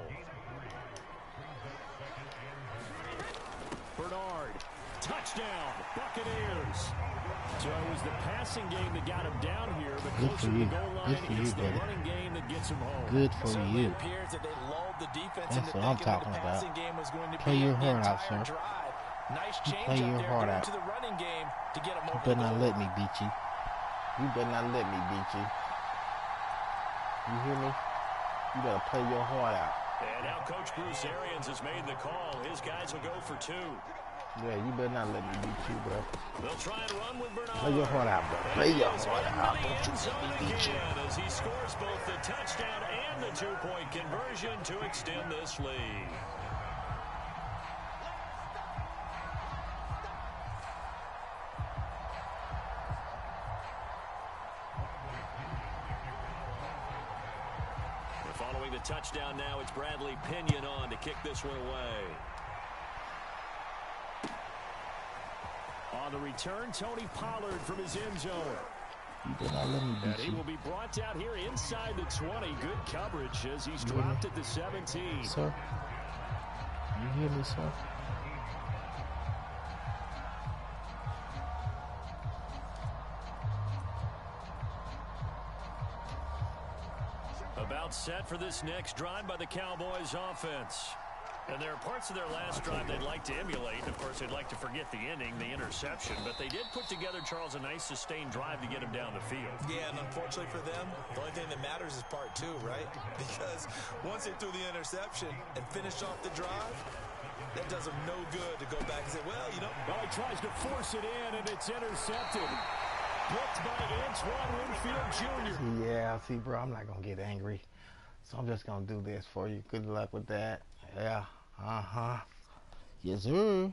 [SPEAKER 1] Bernard, touchdown, Buccaneers. So it was the passing game that got him down here, but closer to the goal line, it's the running game that gets him home.
[SPEAKER 2] Good for you.
[SPEAKER 3] Appears that they lulled the defense
[SPEAKER 2] That's
[SPEAKER 3] into
[SPEAKER 2] what I'm
[SPEAKER 3] thinking
[SPEAKER 2] talking
[SPEAKER 3] the
[SPEAKER 2] about.
[SPEAKER 3] passing game was going to
[SPEAKER 2] Play
[SPEAKER 3] be
[SPEAKER 2] your
[SPEAKER 3] the
[SPEAKER 2] heart out,
[SPEAKER 3] entire
[SPEAKER 2] sir.
[SPEAKER 3] drive. Nice change
[SPEAKER 2] Play your
[SPEAKER 3] up there
[SPEAKER 2] heart
[SPEAKER 3] going
[SPEAKER 2] out.
[SPEAKER 3] to the running game to get him
[SPEAKER 2] You
[SPEAKER 3] over
[SPEAKER 2] better
[SPEAKER 3] the
[SPEAKER 2] not
[SPEAKER 3] goal.
[SPEAKER 2] let me beat you. You better not let me beat you. You hear me? You better play your heart out.
[SPEAKER 1] And now Coach Bruce Arians has made the call. His guys will go for 2.
[SPEAKER 2] Yeah, you better not let me beat you, bro.
[SPEAKER 1] They'll try and run with Bernard.
[SPEAKER 2] Play your heart out, bro. Play your heart out. Don't you let me beat you.
[SPEAKER 1] As he scores both the touchdown and the 2-point conversion to extend this lead. Following the touchdown now, it's Bradley Pinion on to kick this one away. On the return, Tony Pollard from his end zone.
[SPEAKER 2] You better not let me
[SPEAKER 1] And
[SPEAKER 2] beat
[SPEAKER 1] he
[SPEAKER 2] you.
[SPEAKER 1] will be brought down here inside the 20. Good coverage as he's dropped at the 17.
[SPEAKER 2] Sir? You hear me, sir?
[SPEAKER 1] About set for this next drive by the Cowboys offense. And there are parts of their last drive they'd like to emulate. Of course, they'd like to forget the inning, the interception. But they did put together, Charles, a nice sustained drive to get him down the field.
[SPEAKER 3] Yeah, and unfortunately for them, the only thing that matters is part 2, right? Because once they threw the interception and finished off the drive, that does them no good to go back and say, well, you know.
[SPEAKER 1] Well, he tries to force it in, and it's intercepted. Blocked by Antoine Winfield Jr.
[SPEAKER 2] Yeah, see, bro, I'm not going to get angry. So I'm just going to do this for you. Good luck with that. Yeah, yes, sir.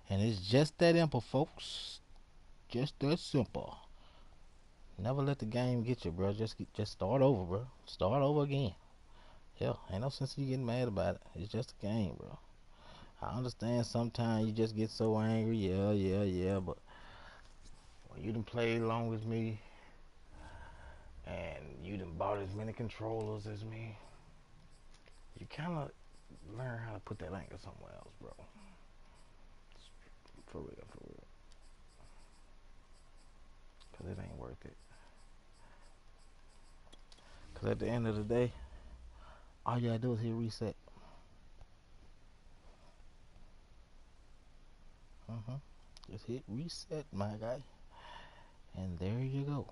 [SPEAKER 2] And it's just that simple, folks. Just that simple. Never let the game get you, bro. Just start over, bro. Start over again. Hell, ain't no sense in you getting mad about it. It's just a game, bro. I understand sometimes you just get so angry. Yeah, but when you done played long as me, and you done bought as many controllers as me, you kind of learn how to put that anger somewhere else, bro. For real. Because it ain't worth it. Because at the end of the day, all you gotta do is hit reset. Just hit reset, my guy. And there you go.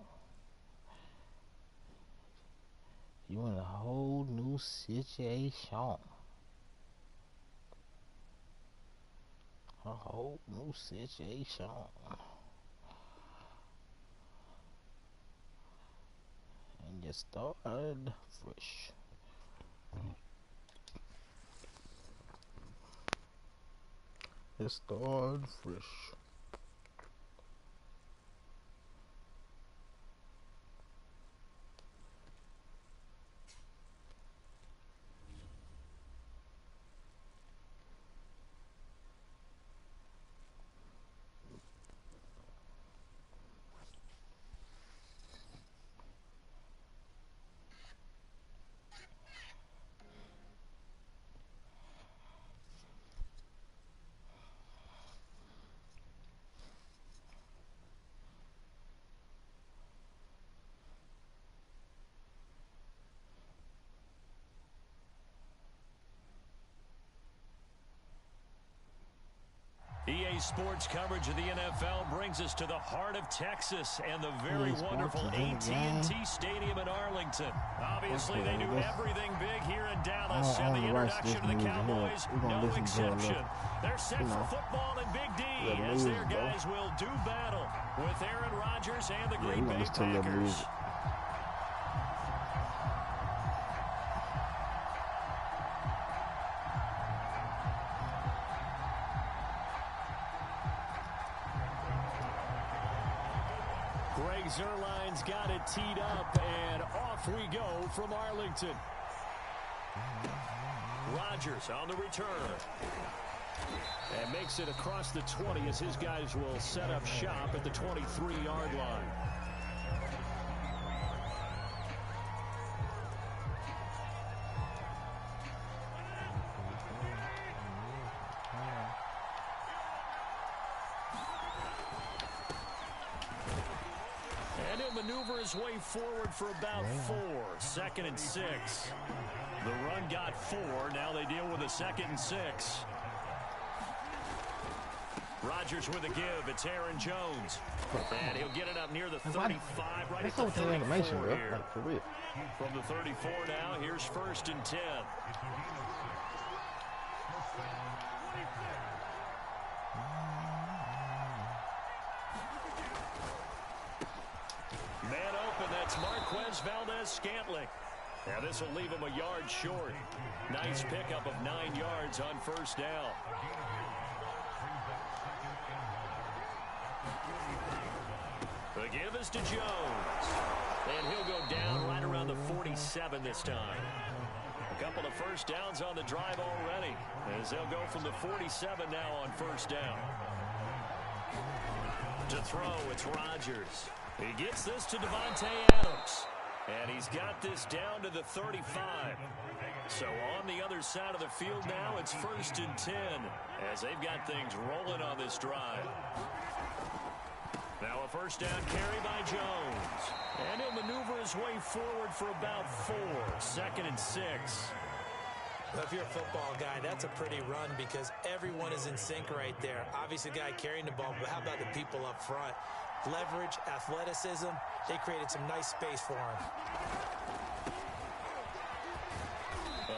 [SPEAKER 2] You in a whole new situation. A whole new situation. And you started fresh. It's started fresh.
[SPEAKER 1] EA Sports coverage of the NFL brings us to the heart of Texas and the very wonderful AT&T Stadium in Arlington. Obviously, they do everything big here in Dallas, and the introduction to the Cowboys, no exception. They're set for football and Big D, as their guys will do battle with Aaron Rodgers and the Green Bay Packers. Zerline's got it teed up, and off we go from Arlington. Rodgers on the return. And makes it across the 20 as his guys will set up shop at the 23-yard line. Maneuver his way forward for about 4. 2nd and 6. The run got 4. Now they deal with a 2nd and 6. Rodgers with a give. It's Aaron Jones. And he'll get it up near the 35, right at the 34 here. From the 34 now, here's 1st and 10. Man open, that's Marquez Valdez-Scantling. Now this will leave him a yard short. Nice pickup of 9 yards on 1st down. The give is to Jones. And he'll go down right around the 47 this time. A couple of 1st downs on the drive already, as they'll go from the 47 now on 1st down. To throw, it's Rodgers. He gets this to Devontae Adams. And he's got this down to the 35. So on the other side of the field now, it's 1st and 10, as they've got things rolling on this drive. Now a 1st down carry by Jones. And he'll maneuver his way forward for about 4. 2nd and 6.
[SPEAKER 3] Well, if you're a football guy, that's a pretty run because everyone is in sync right there. Obviously, the guy carrying the ball, but how about the people up front? Leverage, athleticism, they created some nice space for him.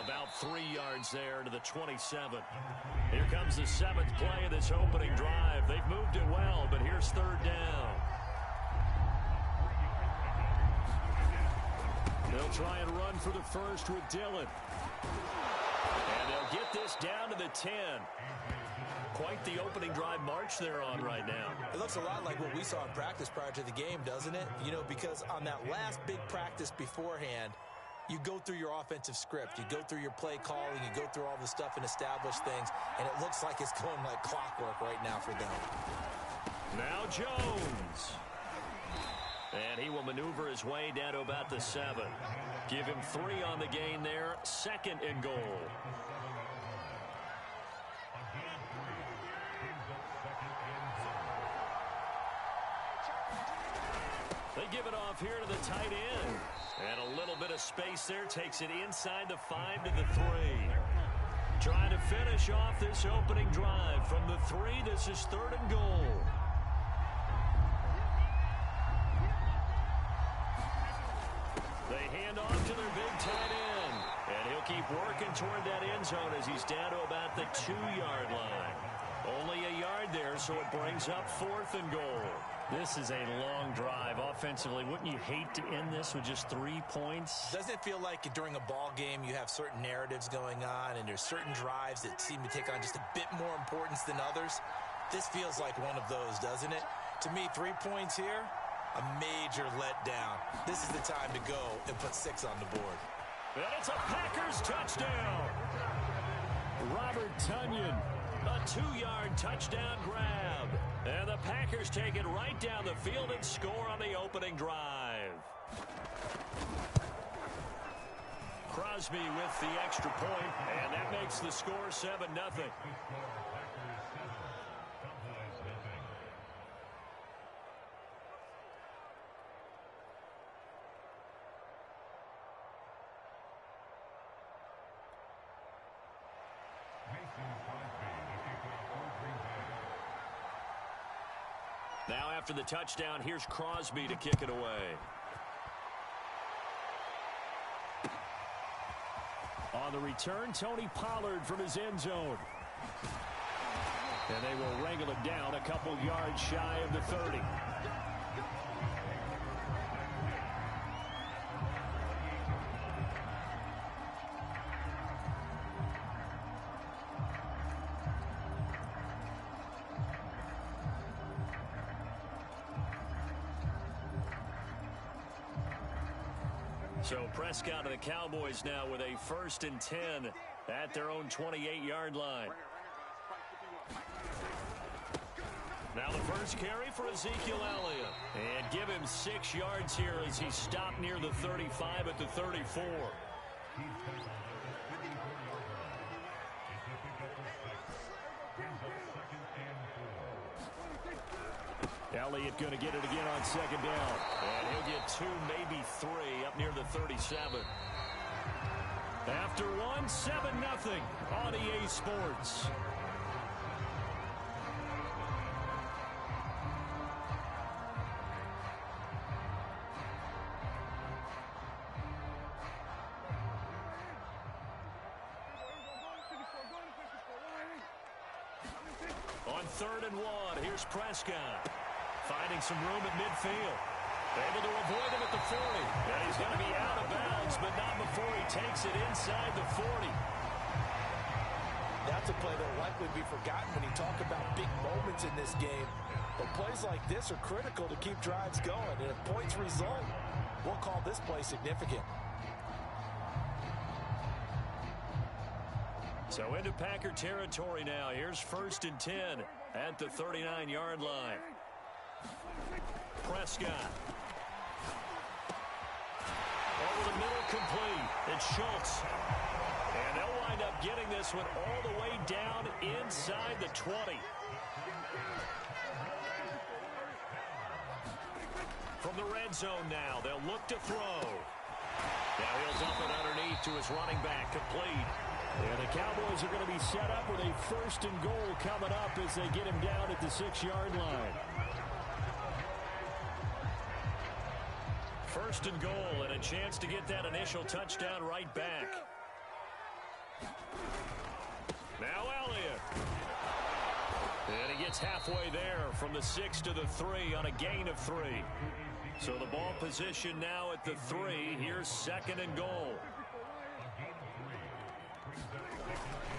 [SPEAKER 1] About 3 yards there to the 27. Here comes the 7th play of this opening drive. They've moved it well, but here's 3rd down. They'll try and run for the first with Dillon. And they'll get this down to the 10. Quite the opening drive march they're on right now.
[SPEAKER 3] It looks a lot like what we saw in practice prior to the game, doesn't it? You know, because on that last big practice beforehand, you go through your offensive script. You go through your play calling. You go through all the stuff and establish things. And it looks like it's going like clockwork right now for them.
[SPEAKER 1] Now Jones. And he will maneuver his way down to about the 7. Give him 3 on the gain there. 2nd and goal. They give it off here to the tight end. And a little bit of space there takes it inside the 5 to the 3. Trying to finish off this opening drive from the 3. This is 3rd and goal. They hand off to their big tight end. And he'll keep working toward that end zone as he's down to about the 2-yard line. Only a yard there, so it brings up 4th and goal. This is a long drive offensively. Wouldn't you hate to end this with just 3 points?
[SPEAKER 3] Doesn't it feel like during a ball game you have certain narratives going on and there's certain drives that seem to take on just a bit more importance than others? This feels like one of those, doesn't it? To me, 3 points here, a major letdown. This is the time to go and put 6 on the board.
[SPEAKER 1] And it's a Packers touchdown. Robert Tonyan, a 2-yard touchdown grab. And the Packers take it right down the field and score on the opening drive. Crosby with the extra point, and that makes the score 7-0. Now after the touchdown, here's Crosby to kick it away. On the return, Tony Pollard from his end zone. And they will wrangle it down a couple yards shy of the 30. So Prescott and the Cowboys now with a 1st and 10 at their own 28-yard line. Now the first carry for Ezekiel Elliott. And give him 6 yards here as he stopped near the 35 at the 34. Elliott going to get it again on 2nd down. And he'll get 2, maybe 3 up near the 37. After 1, 7-0 on EA Sports. On 3rd and 1, here's Prescott. Finding some room at midfield. Able to avoid him at the 40. And he's going to be out of bounds, but not before he takes it inside the 40.
[SPEAKER 3] That's a play that will likely be forgotten when you talk about big moments in this game. But plays like this are critical to keep drives going. And if points result, we'll call this play significant.
[SPEAKER 1] So into Packer territory now. Here's 1st and 10 at the 39-yard line. Prescott. Over the middle, complete. It's Schultz. And they'll wind up getting this one all the way down inside the 20. From the red zone now, they'll look to throw. Now he'll dump it underneath to his running back, complete. And the Cowboys are going to be set up with a 1st and goal coming up as they get him down at the 6-yard line. 1st and goal, and a chance to get that initial touchdown right back. Now Elliott. And he gets halfway there from the 6 to the 3 on a gain of 3. So the ball position now at the 3. Here's 2nd and goal.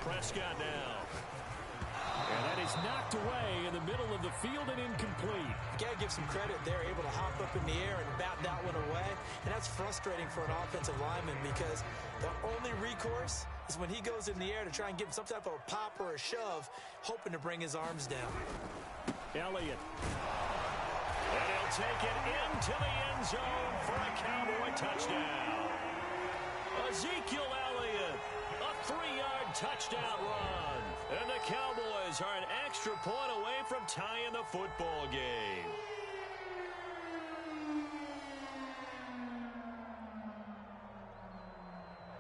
[SPEAKER 1] Prescott now. And that is knocked away in the middle of the field and incomplete.
[SPEAKER 3] You got to give some credit. They're able to hop up in the air and bat that one away. And that's frustrating for an offensive lineman because the only recourse is when he goes in the air to try and give some type of a pop or a shove, hoping to bring his arms down.
[SPEAKER 1] Elliott. And he'll take it into the end zone for a Cowboy touchdown. Ezekiel Elliott, a 3-yard touchdown run. And the Cowboys are an extra point away from tying the football game.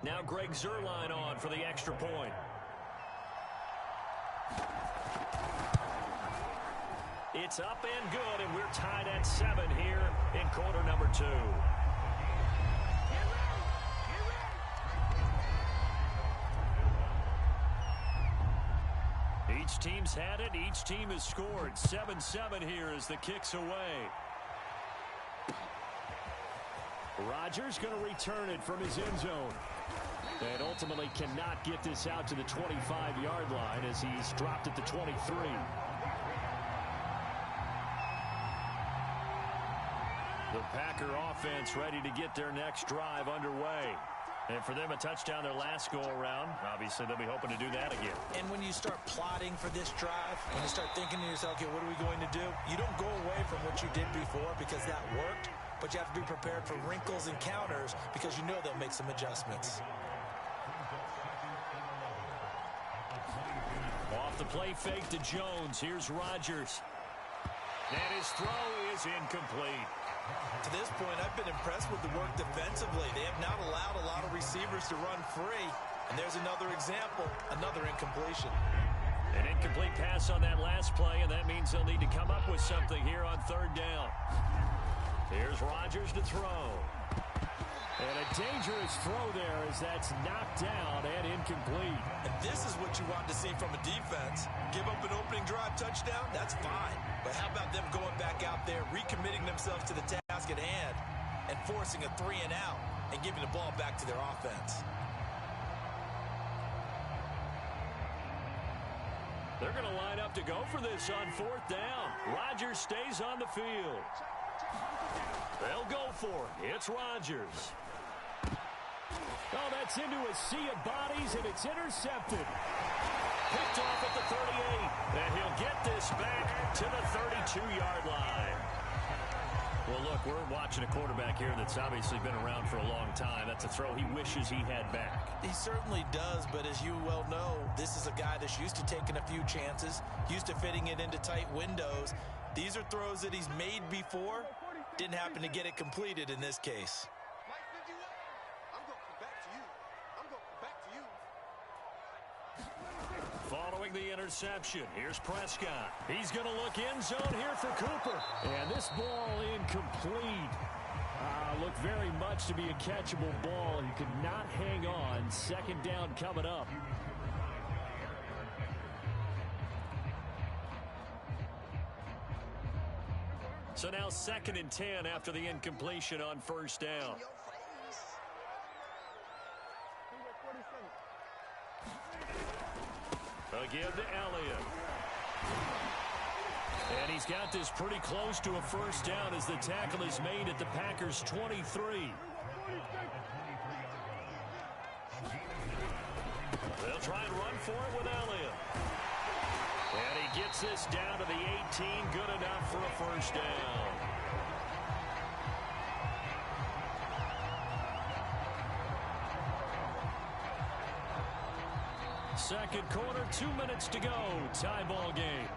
[SPEAKER 1] Now Greg Zuerlein on for the extra point. It's up and good, and we're tied at 7 here in quarter number 2. Each team teams had it. Each team has scored. 7-7 here as the kick's away. Rodgers going to return it from his end zone. And ultimately cannot get this out to the 25-yard line as he's dropped at the 23. The Packer offense ready to get their next drive underway. And for them, a touchdown their last go-around. Obviously, they'll be hoping to do that again.
[SPEAKER 3] And when you start plotting for this drive, when you start thinking to yourself, okay, what are we going to do? You don't go away from what you did before because that worked, but you have to be prepared for wrinkles and counters because you know they'll make some adjustments.
[SPEAKER 1] Off the play fake to Jones. Here's Rodgers. And his throw is incomplete.
[SPEAKER 3] To this point, I've been impressed with the work defensively. They have not allowed a lot of receivers to run free. And there's another example, another incompletion.
[SPEAKER 1] An incomplete pass on that last play, and that means they'll need to come up with something here on third down. Here's Rodgers to throw. And a dangerous throw there as that's knocked down and incomplete.
[SPEAKER 3] And this is what you want to see from a defense. Give up an opening drive touchdown, that's fine. But how about them going back out there, recommitting themselves to the task at hand, and forcing a 3-and-out and giving the ball back to their offense?
[SPEAKER 1] They're going to line up to go for this on fourth down. Rodgers stays on the field. They'll go for it. It's Rodgers. Oh, that's into a sea of bodies, and it's intercepted. Picked off at the 38, and he'll get this back to the 32-yard line. Well, look, we're watching a quarterback here that's obviously been around for a long time. That's a throw he wishes he had back.
[SPEAKER 3] He certainly does, but as you well know, this is a guy that's used to taking a few chances, used to fitting it into tight windows. These are throws that he's made before. Didn't happen to get it completed in this case.
[SPEAKER 1] Following the interception, here's Prescott. He's going to look end zone here for Cooper. And this ball incomplete. Looked very much to be a catchable ball. He could not hang on. Second down coming up. So now 2nd and 10 after the incompletion on first down. Again to Elliott. And he's got this pretty close to a first down as the tackle is made at the Packers' 23. They'll try and run for it with Elliott. And he gets this down to the 18, good enough for a first down. Second quarter, 2 minutes to go. Tie ball game.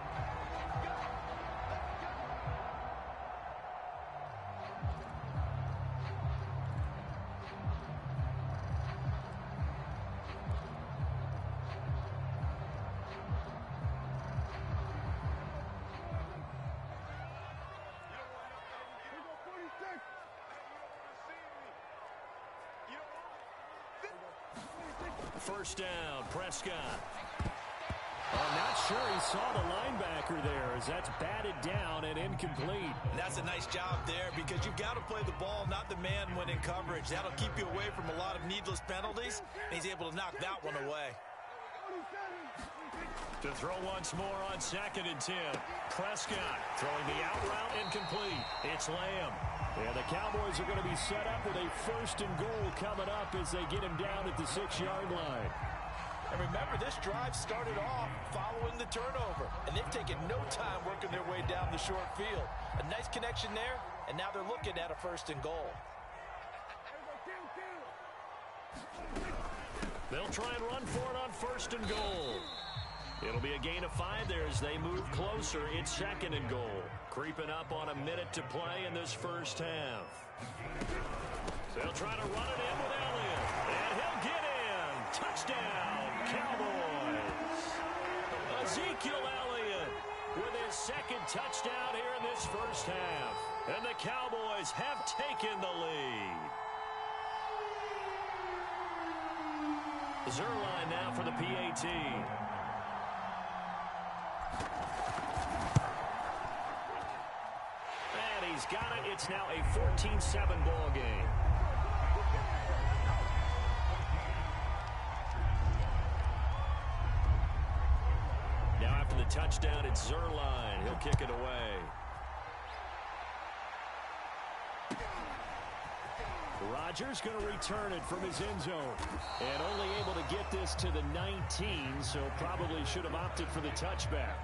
[SPEAKER 1] First down, Prescott. I'm not sure he saw the linebacker there as that's batted down and incomplete.
[SPEAKER 3] And that's a nice job there because you've got to play the ball, not the man when in coverage. That'll keep you away from a lot of needless penalties, and he's able to knock that one away.
[SPEAKER 1] To throw once more on 2nd and 10. Prescott throwing the out route incomplete. It's Lamb. And the Cowboys are going to be set up with a 1st and goal coming up as they get him down at the 6-yard line.
[SPEAKER 3] And remember, this drive started off following the turnover, and they've taken no time working their way down the short field. A nice connection there, and now they're looking at a 1st and goal.
[SPEAKER 1] They'll try and run for it on 1st and goal. It'll be a gain of 5 there as they move closer. It's 2nd and goal. Creeping up on a minute to play in this first half. They'll try to run it in with Elliott. And he'll get in. Touchdown, Cowboys. Ezekiel Elliott with his 2nd touchdown here in this first half. And the Cowboys have taken the lead. Zerline now for the PAT. He's got it. It's now a 14-7 ball game. Now after the touchdown, it's Zerline. He'll kick it away. Rodgers going to return it from his end zone. And only able to get this to the 19, so probably should have opted for the touchback.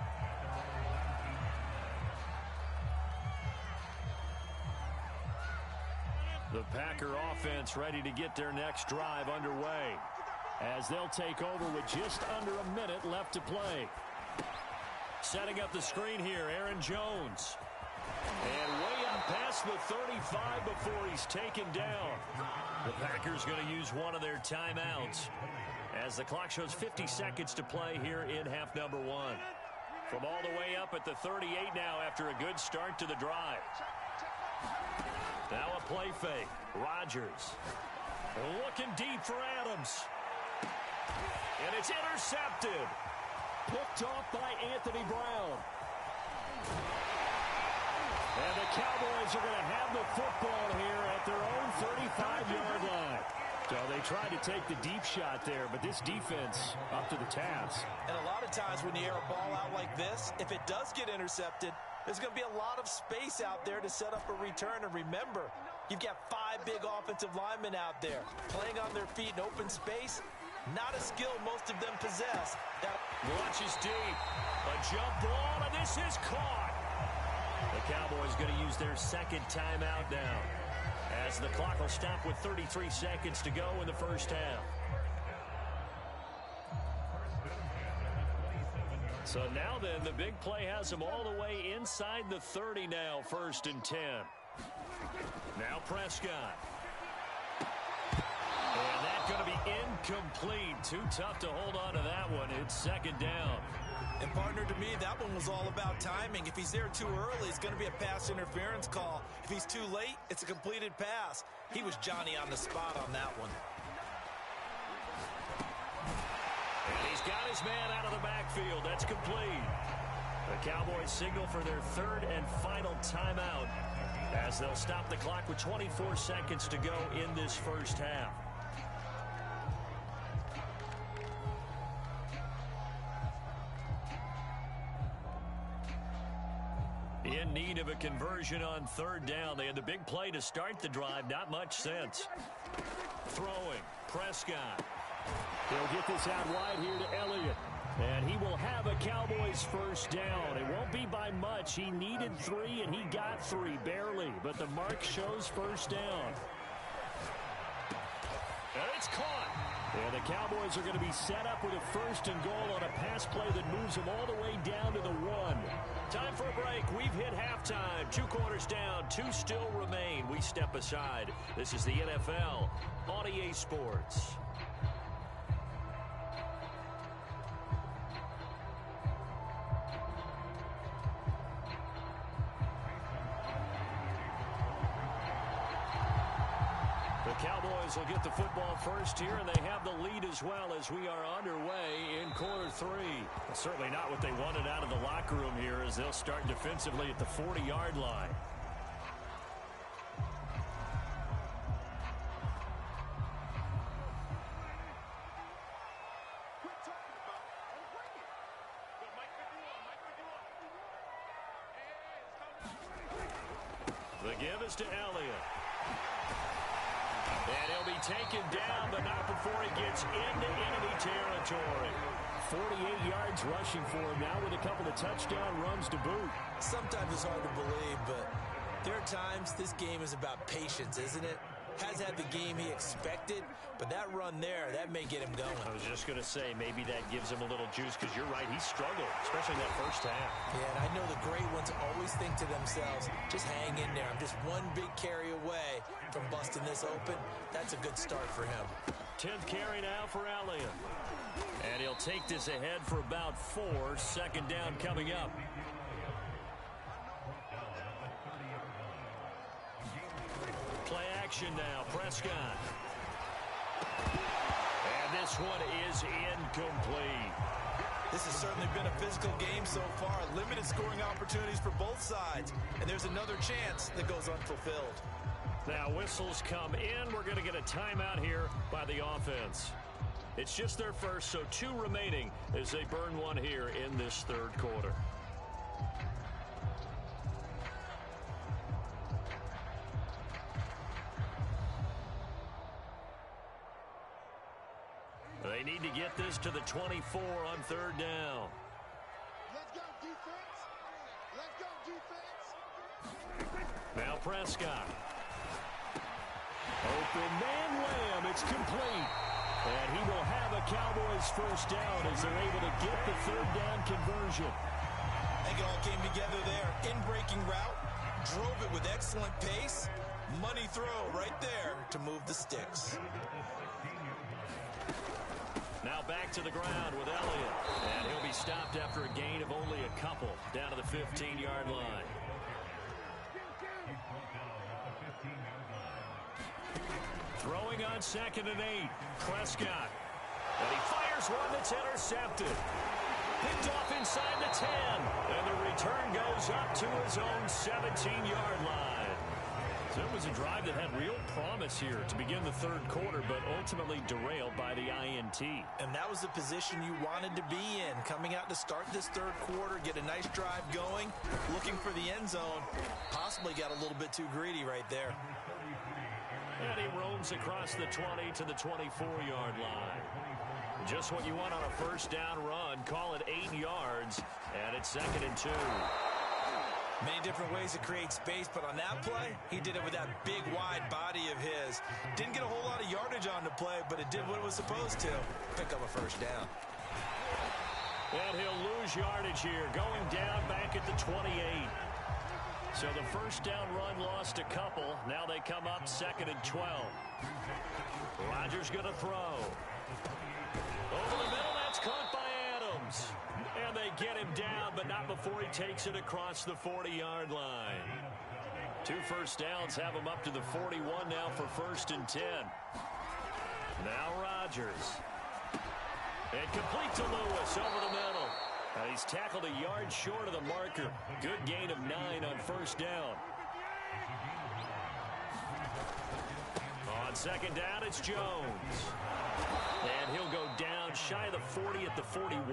[SPEAKER 1] The Packer offense ready to get their next drive underway, as they'll take over with just under a minute left to play. Setting up the screen here, Aaron Jones. And way up past the 35 before he's taken down. The Packers going to use one of their timeouts as the clock shows 50 seconds to play here in half number one. From all the way up at the 38 now after a good start to the drive. Now a play fake. Rodgers looking deep for Adams. And it's intercepted. Picked off by Anthony Brown. And the Cowboys are going to have the football here at their own 35-yard line. So they tried to take the deep shot there, but this defense up to the task.
[SPEAKER 3] And a lot of times when you air a ball out like this, if it does get intercepted, there's going to be a lot of space out there to set up a return. And remember, you've got 5 big offensive linemen out there playing on their feet in open space. Not a skill most of them possess.
[SPEAKER 1] Watch is deep. A jump ball, and this is caught. The Cowboys going to use their second timeout now, as the clock will stop with 33 seconds to go in the first half. So now then, the big play has them all the way inside the 30 now, 1st and 10. Now Prescott. And that's going to be incomplete. Too tough to hold on to that one. It's 2nd down.
[SPEAKER 3] And partner, to me, that one was all about timing. If he's there too early, it's going to be a pass interference call. If he's too late, it's a completed pass. He was Johnny on the spot on that one.
[SPEAKER 1] And he's got his man out of the backfield. That's complete. The Cowboys signal for their 3rd and final timeout, as they'll stop the clock with 24 seconds to go in this first half. In need of a conversion on 3rd down. They had the big play to start the drive. Not much sense. Throwing. Prescott. He'll get this out wide here to Elliott. And he will have a Cowboys 1st down. It won't be by much. He needed 3, and he got 3, barely. But the mark shows 1st down. And it's caught. And the Cowboys are going to be set up with a 1st and goal on a pass play that moves them all the way down to the 1. Time for a break. We've hit halftime. 2 quarters down. 2 still remain. We step aside. This is the NFL on EA Sports. Cowboys will get the football first here, and they have the lead as well as we are underway in quarter 3. Certainly not what they wanted out of the locker room here, as they'll start defensively at the 40-yard line. The give is to Elliott. And he'll be taken down, but not before he gets into enemy territory. 48 yards rushing for him now with a couple of touchdown runs to boot.
[SPEAKER 3] Sometimes it's hard to believe, but there are times this game is about patience, isn't it? Has had the game he expected, but that run there, that may get him going.
[SPEAKER 1] I was just going to say, maybe that gives him a little juice, because you're right, he struggled, especially in that first half.
[SPEAKER 3] Yeah, and I know the great ones always think to themselves, just hang in there. I'm just one big carry away from busting this open. That's a good start for him.
[SPEAKER 1] 10th carry now for Elliott. And he'll take this ahead for about 4. 2nd down coming up. Play action now. Prescott. And this one is incomplete.
[SPEAKER 3] This has certainly been a physical game so far. Limited scoring opportunities for both sides. And there's another chance that goes unfulfilled.
[SPEAKER 1] Now whistles come in. We're going to get a timeout here by the offense. It's just their first, so 2 remaining as they burn one here in this third quarter. They need to get this to the 24 on third down.
[SPEAKER 5] Let's go, defense. Let's go, defense.
[SPEAKER 1] Now Prescott. Open man Lamb. It's complete. And he will have a Cowboys first down as they're able to get the third down conversion.
[SPEAKER 3] I think it all came together there. In-breaking route. Drove it with excellent pace. Money throw right there to move the sticks.
[SPEAKER 1] Now back to the ground with Elliott. And he'll be stopped after a gain of only a couple down to the 15-yard line. Throwing on 2nd and 8. Prescott. And he fires one that's intercepted. Picked off inside the 10. And the return goes up to his own 17-yard line. So it was a drive that had real promise here to begin the third quarter, but ultimately derailed by the INT.
[SPEAKER 3] And that was the position you wanted to be in. Coming out to start this third quarter, get a nice drive going, looking for the end zone. Possibly got a little bit too greedy right there.
[SPEAKER 1] And he roams across the 20 to the 24-yard line. Just what you want on a first down run. Call it 8 yards, and it's 2nd and 2.
[SPEAKER 3] Many different ways to create space, but on that play, he did it with that big, wide body of his. Didn't get a whole lot of yardage on the play, but it did what it was supposed to. Pick up a first down.
[SPEAKER 1] And he'll lose yardage here, going down back at the 28. So the first down run lost a couple. Now they come up 2nd and 12. Rodgers going to throw. Over the middle, that's caught by Adams. And they get him down, but not before he takes it across the 40-yard line. 2 first downs have him up to the 41 now for 1st and 10. Now Rodgers. And complete to Lewis over the middle. And he's tackled a yard short of the marker. Good gain of 9 on first down. On 2nd down, it's Jones. And he'll go down shy of the 40 at the 41.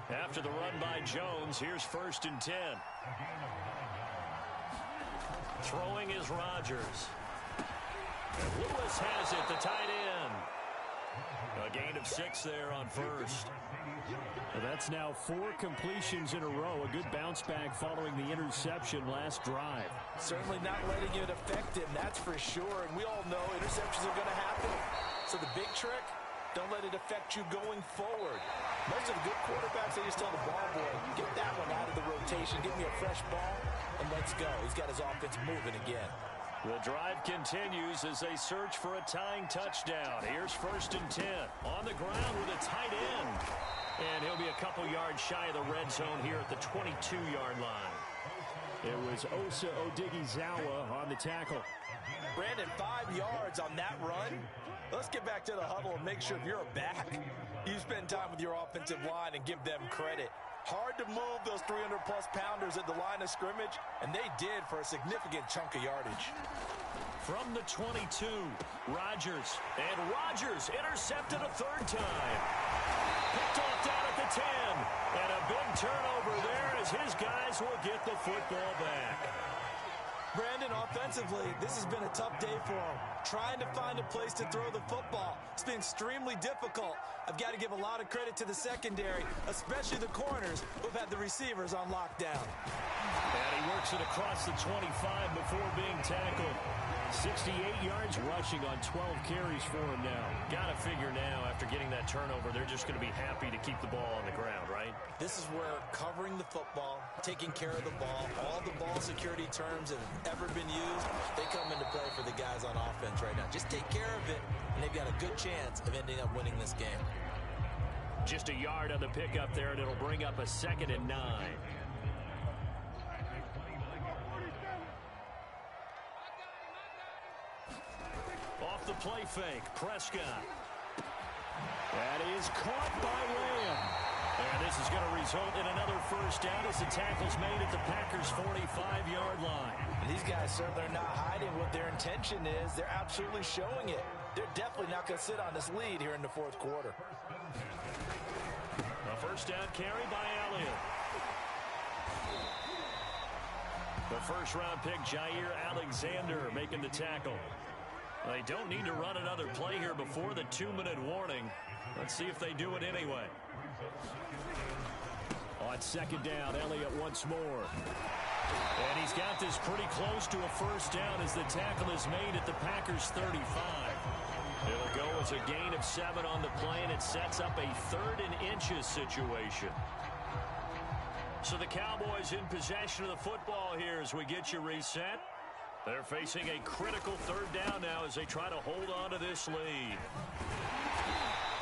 [SPEAKER 1] After the run by Jones, here's 1st and 10. Throwing is Rodgers. And Lewis has it, the tight end. A gain of 6 there on first.
[SPEAKER 4] Well, that's now 4 completions in a row. A good bounce back following the interception last drive.
[SPEAKER 3] Certainly not letting it affect him, that's for sure. And we all know interceptions are going to happen. So the big trick, don't let it affect you going forward. Most of the good quarterbacks, they just tell the ball boy, get that one out of the rotation, give me a fresh ball, and let's go. He's got his offense moving again.
[SPEAKER 1] The drive continues as they search for a tying touchdown. Here's 1st and 10. On the ground with a tight end. And he'll be a couple yards shy of the red zone here at the 22-yard line.
[SPEAKER 4] It was Osa Odighizuwa on the tackle.
[SPEAKER 3] Brandon, 5 yards on that run. Let's get back to the huddle and make sure if you're a back, you spend time with your offensive line and give them credit. Hard to move those 300-plus pounders at the line of scrimmage, and they did for a significant chunk of yardage.
[SPEAKER 1] From the 22, Rodgers. And Rodgers intercepted a 3rd time. Picked off down at the 10. And a big turnover there as his guys will get the football back.
[SPEAKER 3] Brandon, offensively, this has been a tough day for him. Trying to find a place to throw the football. It's been extremely difficult. I've got to give a lot of credit to the secondary, especially the corners who've had the receivers on lockdown.
[SPEAKER 1] And he works it across the 25 before being tackled. 68 yards rushing on 12 carries for him now. Got to figure now, after getting that turnover, they're just going to be happy to keep the ball on the ground, right?
[SPEAKER 3] This is where covering the football, taking care of the ball, all the ball security terms that have ever been used, they come into play for the guys on offense right now. Just take care of it, and they've got a good chance of ending up winning this game.
[SPEAKER 1] Just a yard on the pickup there, and it'll bring up a 2nd and 9. Off the play fake, Prescott. That is caught by Lamb. And this is going to result in another first down as the tackle's made at the Packers' 45-yard line.
[SPEAKER 3] And these guys certainly are not hiding what their intention is. They're absolutely showing it. They're definitely not going to sit on this lead here in the fourth quarter.
[SPEAKER 1] A first down carry by Elliott. The first-round pick, Jair Alexander, making the tackle. They don't need to run another play here before the 2-minute warning. Let's see if they do it anyway. On second down, Elliott once more. And he's got this pretty close to a first down as the tackle is made at the Packers' 35. It'll go as a gain of 7 on the play, and it sets up a 3rd and inches situation. So the Cowboys in possession of the football here as we get you reset. They're facing a critical 3rd down now as they try to hold on to this lead.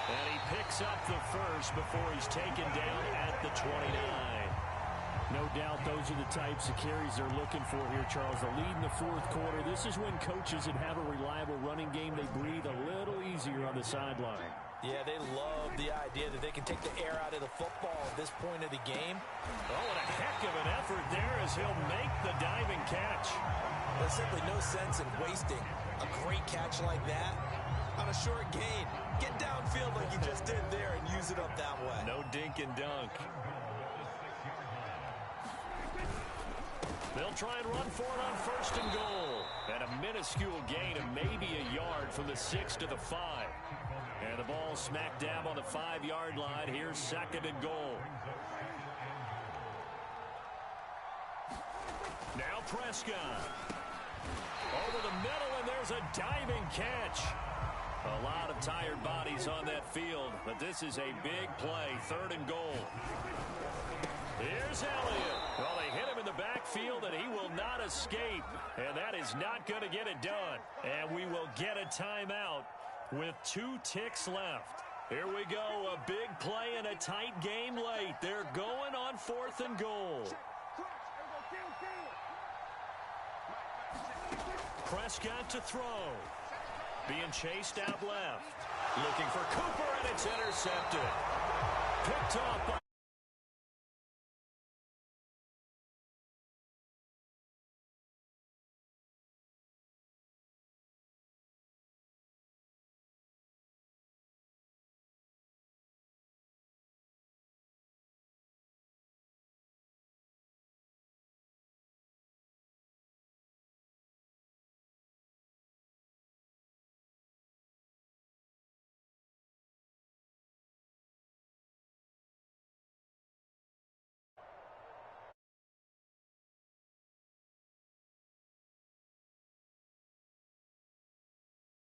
[SPEAKER 1] And he picks up the first before he's taken down at the 29.
[SPEAKER 4] No doubt those are the types of carries they're looking for here, Charles. The lead in the fourth quarter. This is when coaches that have a reliable running game, they breathe a little easier on the sideline.
[SPEAKER 3] Yeah, they love the idea that they can take the air out of the football at this point of the game.
[SPEAKER 1] Oh, and a heck of an effort there as he'll make the diving catch.
[SPEAKER 3] There's simply no sense in wasting a great catch like that on a short gain. Get downfield like you just did there and use it up that way.
[SPEAKER 1] No dink and dunk. They'll try and run for it on 1st and goal. And a minuscule gain of maybe a yard from the 6 to the 5. And the ball smack dab on the 5-yard line. Here's 2nd and goal. Now Prescott. Over the middle, and there's a diving catch. A lot of tired bodies on that field, but this is a big play. 3rd and goal. Here's Elliott. Well, they hit him in the backfield, and he will not escape. And that is not going to get it done. And we will get a timeout with 2 ticks left. Here we go. A big play and a tight game late. They're going on 4th and goal. Prescott to throw. Being chased out left. Looking for Cooper, and it's intercepted. Picked off by